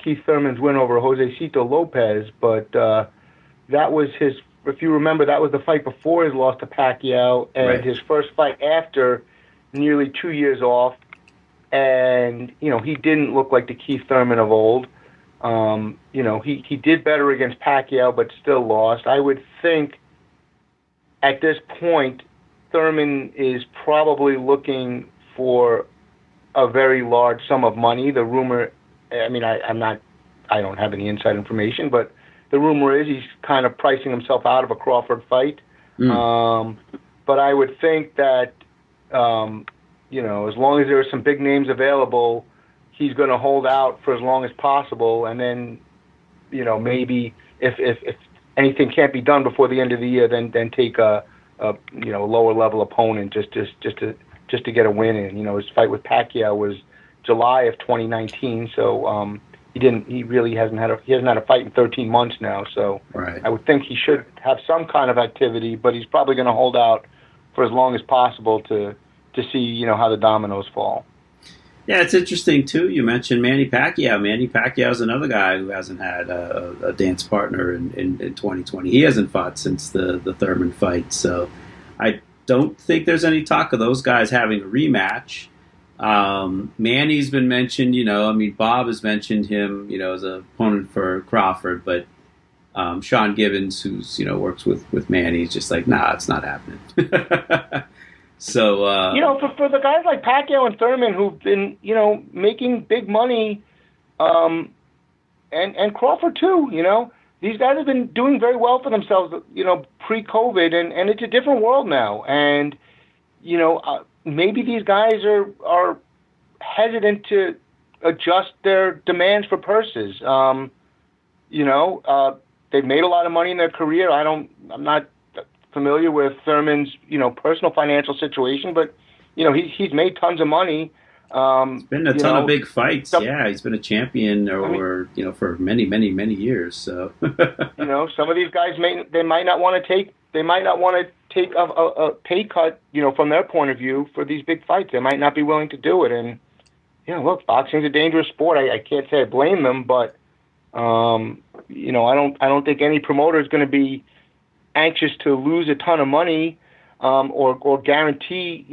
Keith Thurman's win over Josecito Lopez, but that was his. If you remember, that was the fight before his loss to Pacquiao, and right. His first fight after nearly 2 years off. And he didn't look like the Keith Thurman of old. He did better against Pacquiao, but still lost. I would think at this point, Thurman is probably looking for a very large sum of money. The rumor, I mean, I don't have any inside information, but the rumor is he's kind of pricing himself out of a Crawford fight. But I would think that, as long as there are some big names available, he's going to hold out for as long as possible. And then, maybe if anything can't be done before the end of the year, then take a lower level opponent just to get a win in. His fight with Pacquiao was July of 2019. So, he really hasn't had a fight in 13 months now. So right. I would think he should have some kind of activity, but he's probably going to hold out for as long as possible to see, how the dominoes fall. Yeah, it's interesting too. You mentioned Manny Pacquiao. Manny Pacquiao is another guy who hasn't had a dance partner in 2020. He hasn't fought since the Thurman fight. So I don't think there's any talk of those guys having a rematch. Manny's been mentioned, Bob has mentioned him, as an opponent for Crawford, but Sean Gibbons, who's, works with Manny, is just like, nah, it's not happening. So, for the guys like Pacquiao and Thurman who've been, making big money, and Crawford too, these guys have been doing very well for themselves, pre-COVID, and it's a different world now. And, maybe these guys are hesitant to adjust their demands for purses. They've made a lot of money in their career. I'm not familiar with Thurman's, personal financial situation, but, he's made tons of money. It's been a ton of big fights. He's been a champion for many, many, many years. So, some of these guys might not want to take a pay cut, from their point of view for these big fights. They might not be willing to do it. And, look, boxing's a dangerous sport. I can't say I blame them, but, I don't think any promoter is going to be anxious to lose a ton of money, or guarantee,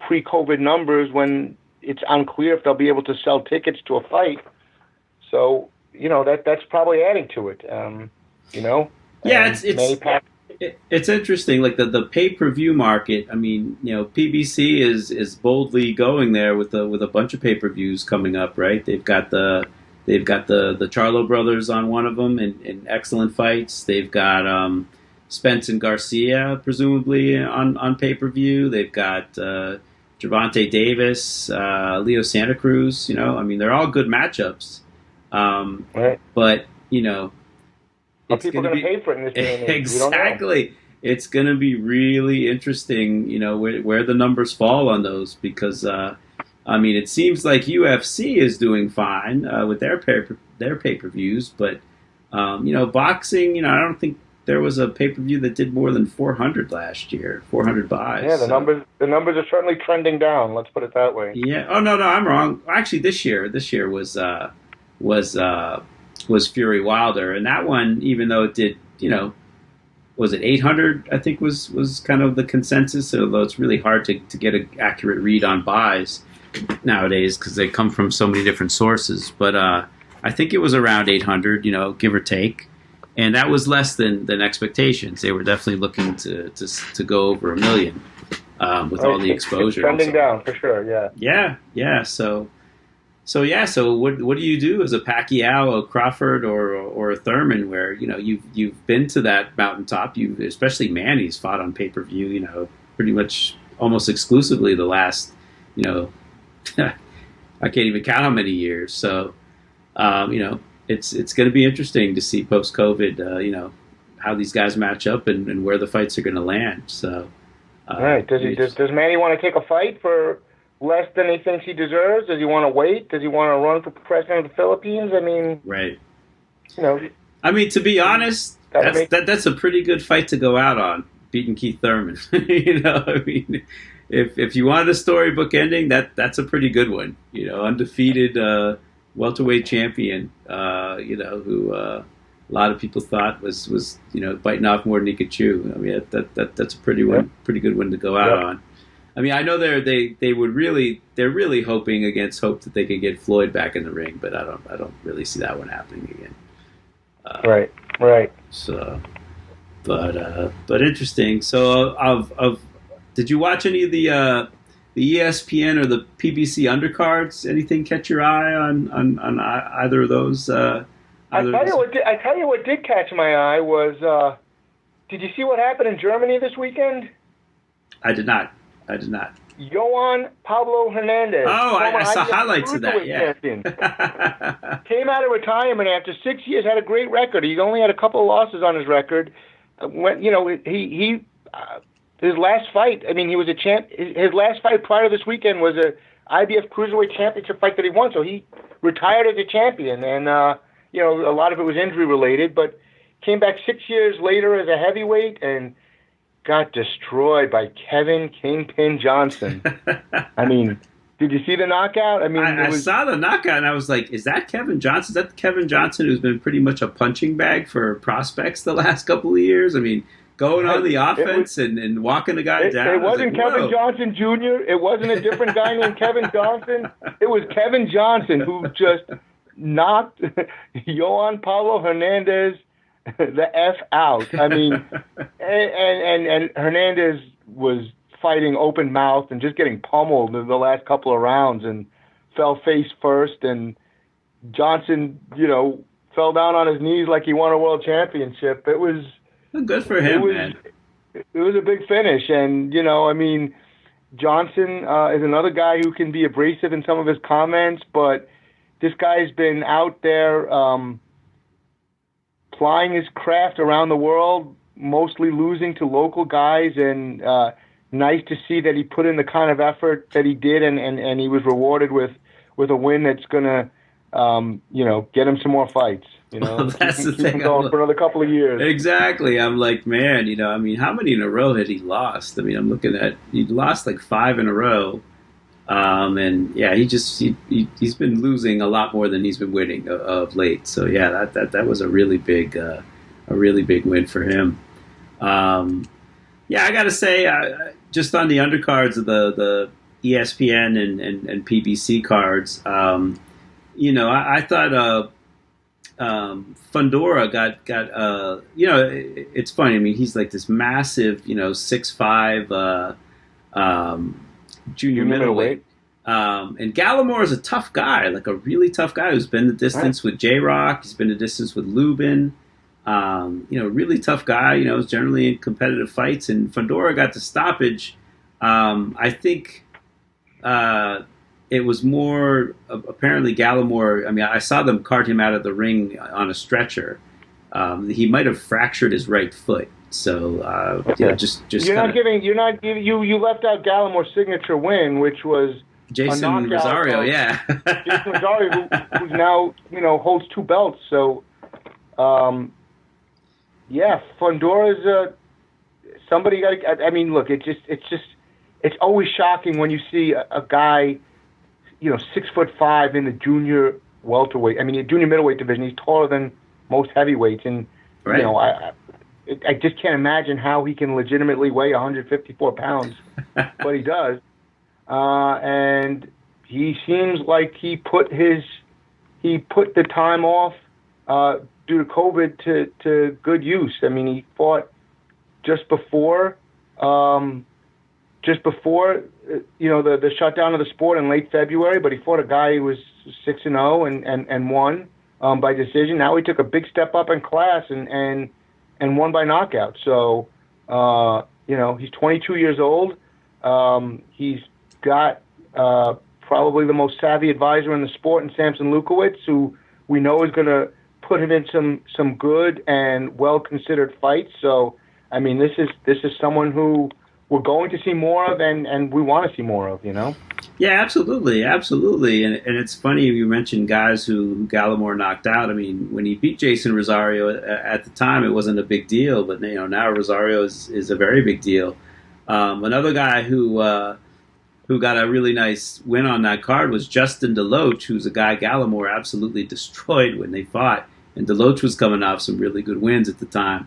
pre-COVID numbers when it's unclear if they'll be able to sell tickets to a fight. So, that's probably adding to it. Yeah, it's interesting. Like the pay-per-view market. I mean, PBC is boldly going there with a bunch of pay-per-views coming up. Right? They've got the Charlo brothers on one of them in excellent fights. They've got Spence and Garcia presumably on pay-per-view. They've got Gervonta Davis, Leo Santa Cruz. I mean, they're all good matchups. Right. But are people going to pay for it in this day and age? Exactly. It's going to be really interesting, where the numbers fall on those because, it seems like UFC is doing fine with their pay-per-views, but, boxing, I don't think there was a pay-per-view that did more than 400 last year, 400 buys. Yeah, the numbers are certainly trending down. Let's put it that way. Yeah. Oh no, I'm wrong. Actually, this year was Fury Wilder, and that one, even though it did, was it 800? I think was kind of the consensus. Although it's really hard to get an accurate read on buys nowadays because they come from so many different sources. But I think it was around 800, give or take, and that was less than expectations. They were definitely looking to go over 1 million with all the exposure. It's trending down for sure. Yeah. Yeah. So what do you do as a Pacquiao, a Crawford, or a Thurman, where you've been to that mountaintop? Especially Manny's fought on pay-per-view, pretty much almost exclusively the last, I can't even count how many years. So, it's going to be interesting to see post-COVID, how these guys match up and where the fights are going to land. So, all right. Does Manny want to take a fight for less than he thinks he deserves? Does he want to wait? Does he want to run for president of the Philippines? I mean, right. To be honest, that's a pretty good fight to go out on, beating Keith Thurman. If you wanted a storybook ending, that's a pretty good one. Undefeated welterweight champion. Who a lot of people thought was biting off more than he could chew. I mean, that's a pretty good one to go out on. I mean, I know they're really hoping against hope that they could get Floyd back in the ring, but I don't really see that one happening again. Right. So, but interesting. So, did you watch any of the ESPN or the PBC undercards? Anything catch your eye on either of those? I tell you what did catch my eye was. Did you see what happened in Germany this weekend? I did not. Johan Pablo Hernandez. Oh, I saw highlights of that. Yeah. Came out of retirement after 6 years. Had a great record. He only had a couple of losses on his record. His last fight. I mean, he was a champ. His last fight prior to this weekend was a IBF Cruiserweight Championship fight that he won. So he retired as a champion, and a lot of it was injury related. But came back 6 years later as a heavyweight and got destroyed by Kevin Kingpin Johnson. I mean, did you see the knockout? I mean, I saw the knockout, and I was like, is that Kevin Johnson? Is that the Kevin Johnson who's been pretty much a punching bag for prospects the last couple of years? I mean, going on the offense and walking the guy down. It wasn't Kevin Johnson Jr. It wasn't a different guy named Kevin Johnson. It was Kevin Johnson who just knocked Johan Pablo Hernandez the F out. I mean, and Hernandez was fighting open mouth and just getting pummeled in the last couple of rounds and fell face first. And Johnson, fell down on his knees like he won a world championship. It was good for him, man. It was a big finish. And, Johnson is another guy who can be abrasive in some of his comments, but this guy's been out there plying his craft around the world, mostly losing to local guys, and nice to see that he put in the kind of effort that he did, and he was rewarded with a win that's going to, get him some more fights. Well, that's the thing. Keep him going for another couple of years. Exactly. I'm like, man, how many in a row had he lost? I mean, I'm looking at, he lost like 5 in a row. And yeah, he's been losing a lot more than he's been winning of late. So yeah, that was a really big win for him. Yeah, I gotta say, just on the undercards of the ESPN and PBC cards, I thought Fundora got it's funny. I mean, he's like this massive, 6'5" junior middleweight. And Gallimore is a tough guy, like a really tough guy who's been the distance with J-Rock. He's been the distance with Lubin. Really tough guy, is generally in competitive fights. And Fundora got the stoppage. I think it was more, apparently Gallimore, I mean, I saw them cart him out of the ring on a stretcher. He might have fractured his right foot. So, just you left out Gallimore's signature win, which was Jason Rosario, yeah. Jason Rosario, who's now, holds 2 belts. So, Fundora's somebody got. I mean, look, it's always shocking when you see a guy, 6'5" in the junior welterweight. I mean, the junior middleweight division. He's taller than most heavyweights, and right. I just can't imagine how he can legitimately weigh 154 pounds, but he does. And he seems like he put the time off due to COVID to good use. I mean, he fought just before the shutdown of the sport in late February, but he fought a guy who was 6-0 and won by decision. Now he took a big step up in class and won by knockout. So, he's 22 years old. He's got probably the most savvy advisor in the sport in Samson Lukowicz, who we know is going to put him in some good and well-considered fights. So, I mean, this is someone who we're going to see more of and we want to see more of, Yeah, absolutely. And it's funny you mentioned guys who Gallimore knocked out. I mean, when he beat Jason Rosario at the time, it wasn't a big deal, but now Rosario is a very big deal. Another guy who got a really nice win on that card was Justin DeLoach, who's a guy Gallimore absolutely destroyed when they fought, and DeLoach was coming off some really good wins at the time.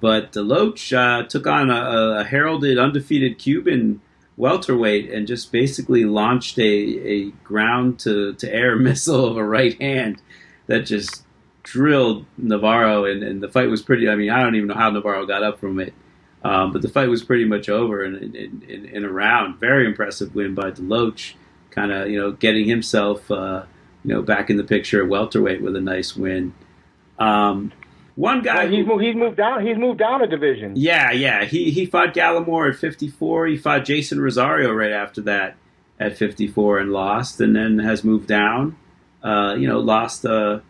But DeLoach took on a heralded undefeated Cuban welterweight and just basically launched a ground to air missile of a right hand that just drilled Navarro, and the fight was pretty. I mean, I don't even know how Navarro got up from it, but the fight was pretty much over in a round. Very impressive win by DeLoach, kind of getting himself back in the picture at welterweight with a nice win. One guy he's moved down. He's moved down a division. Yeah. He fought Gallimore at 54. He fought Jason Rosario right after that at 54 and lost, and then has moved down. Lost a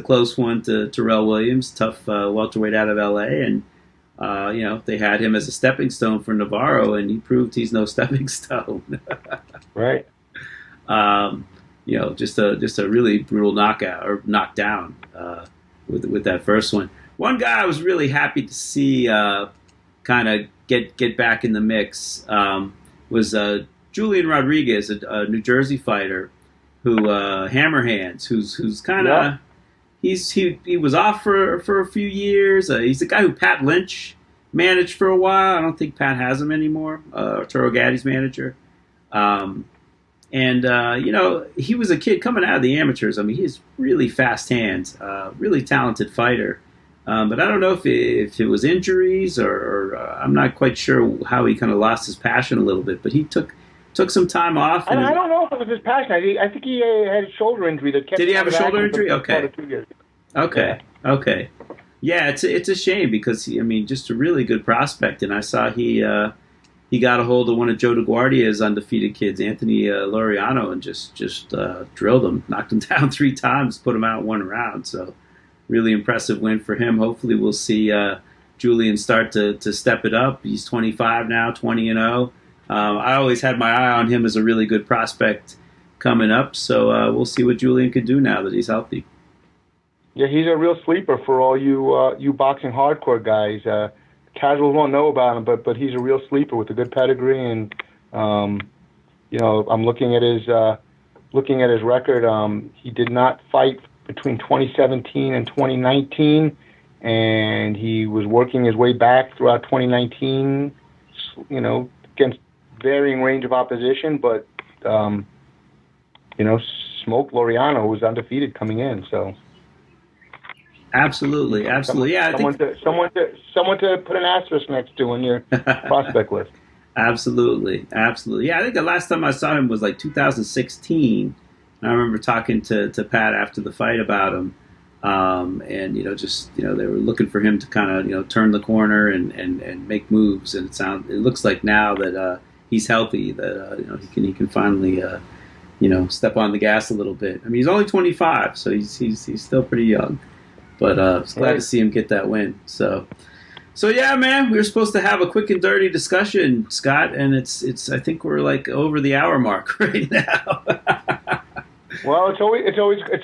close one to Terrell Williams, tough welterweight out of LA, and they had him as a stepping stone for Navarro, and he proved he's no stepping stone. Right. Just a really brutal knockout or knockdown. With that first one. One guy I was really happy to see kind of get back in the mix was Julian Rodriguez, a New Jersey fighter who Hammer Hands, who's kind of he was off for a few years. He's the guy who Pat Lynch managed for a while. I don't think Pat has him anymore. Turo Gaddy's manager. He was a kid coming out of the amateurs. I mean, he has really fast hands, really talented fighter. But I don't know if it was injuries or I'm not quite sure how he kind of lost his passion a little bit. But he took some time off. I don't know if it was his passion. I think he had a shoulder injury that kept. Did he have a shoulder injury? Okay. Yeah. Okay. Yeah, it's a shame because just a really good prospect, and I saw he got a hold of one of Joe DeGuardia's undefeated kids, Anthony Laureano, and just drilled him, knocked him down 3 times, put him out in 1 round. So really impressive win for him. Hopefully we'll see Julian start to step it up. He's 25 now, 20-0. I always had my eye on him as a really good prospect coming up. So we'll see what Julian can do now that he's healthy. Yeah, he's a real sleeper for all you boxing hardcore guys. Casuals won't know about him, but he's a real sleeper with a good pedigree, and I'm looking at his record. He did not fight between 2017 and 2019, and he was working his way back throughout 2019. Against varying range of opposition, but smoke Laureano, who was undefeated coming in. So absolutely. Yeah, someone to put an asterisk next to on your prospect list. Absolutely. Yeah, I think the last time I saw him was like 2016. I remember talking to Pat after the fight about him, and they were looking for him to kind of turn the corner and make moves. And it looks like now that he's healthy, that he can finally step on the gas a little bit. I mean, he's only 25, so he's still pretty young, but it's glad to see him get that win. So yeah, man, we were supposed to have a quick and dirty discussion, Scott, and it's I think we're like over the hour mark right now. Well, it's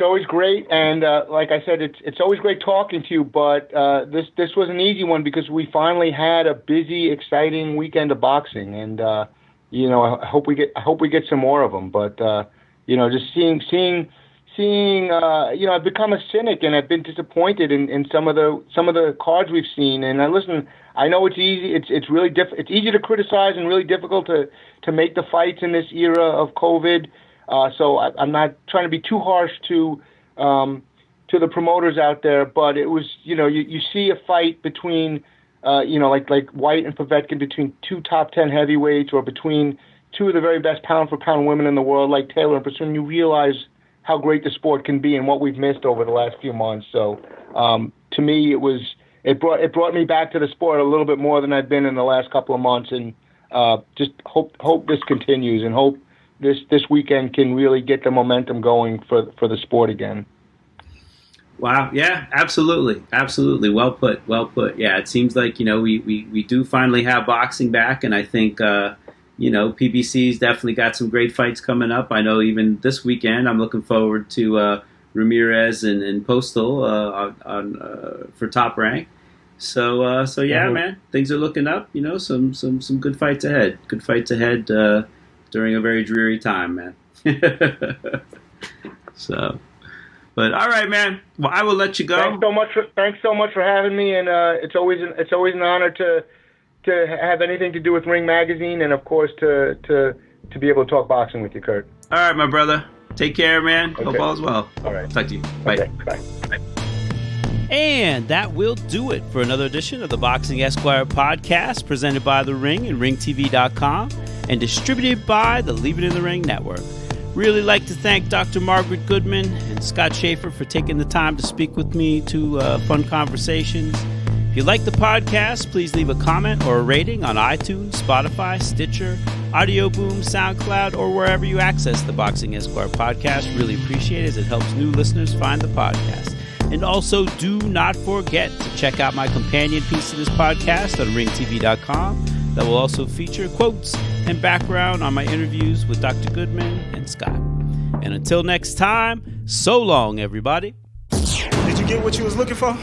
always great, and like I said, it's always great talking to you. But this was an easy one because we finally had a busy, exciting weekend of boxing, and I hope we get some more of them. But just seeing. I've become a cynic, and I've been disappointed in some of the cards we've seen. And I know it's easy. It's really it's easy to criticize and really difficult to make the fights in this era of COVID. So I'm not trying to be too harsh to the promoters out there, but it was you see a fight between like Whyte and Povetkin, between two top 10 heavyweights, or between two of the very best pound for pound women in the world, like Taylor and Persoon. You realize how great the sport can be and what we've missed over the last few months. So to me, it brought me back to the sport a little bit more than I've been in the last couple of months, and just hope this continues, and hope this weekend can really get the momentum going for the sport again. Wow. Yeah, absolutely. Well put. Yeah, it seems like we do finally have boxing back, and I think PBC's definitely got some great fights coming up. I know even this weekend I'm looking forward to Ramirez and Postal for Top Rank. So yeah, man, things are looking up. Some good fights ahead. Good fights ahead during a very dreary time, man. But all right, man. Well, I will let you go. Thanks so much for having me, and it's always an honor to have anything to do with Ring Magazine, and of course to be able to talk boxing with you, Kurt. All right, my brother. Take care, man. Okay. Hope all is well. All right. Talk to you. Bye. Okay. Bye. And that will do it for another edition of the Boxing Esquire podcast, presented by The Ring and RingTV.com and distributed by the Leave It in the Ring Network. Really like to thank Dr. Margaret Goodman and Scott Shaffer for taking the time to speak with me to fun conversations. If you like the podcast, please leave a comment or a rating on iTunes, Spotify, Stitcher, Audio Boom, SoundCloud, or wherever you access the Boxing Esquire podcast. Really appreciate it, as it helps new listeners find the podcast. And also, do not forget to check out my companion piece to this podcast on ringtv.com that will also feature quotes and background on my interviews with Dr. Goodman and Scott. And until next time, so long, everybody. Did you get what you was looking for?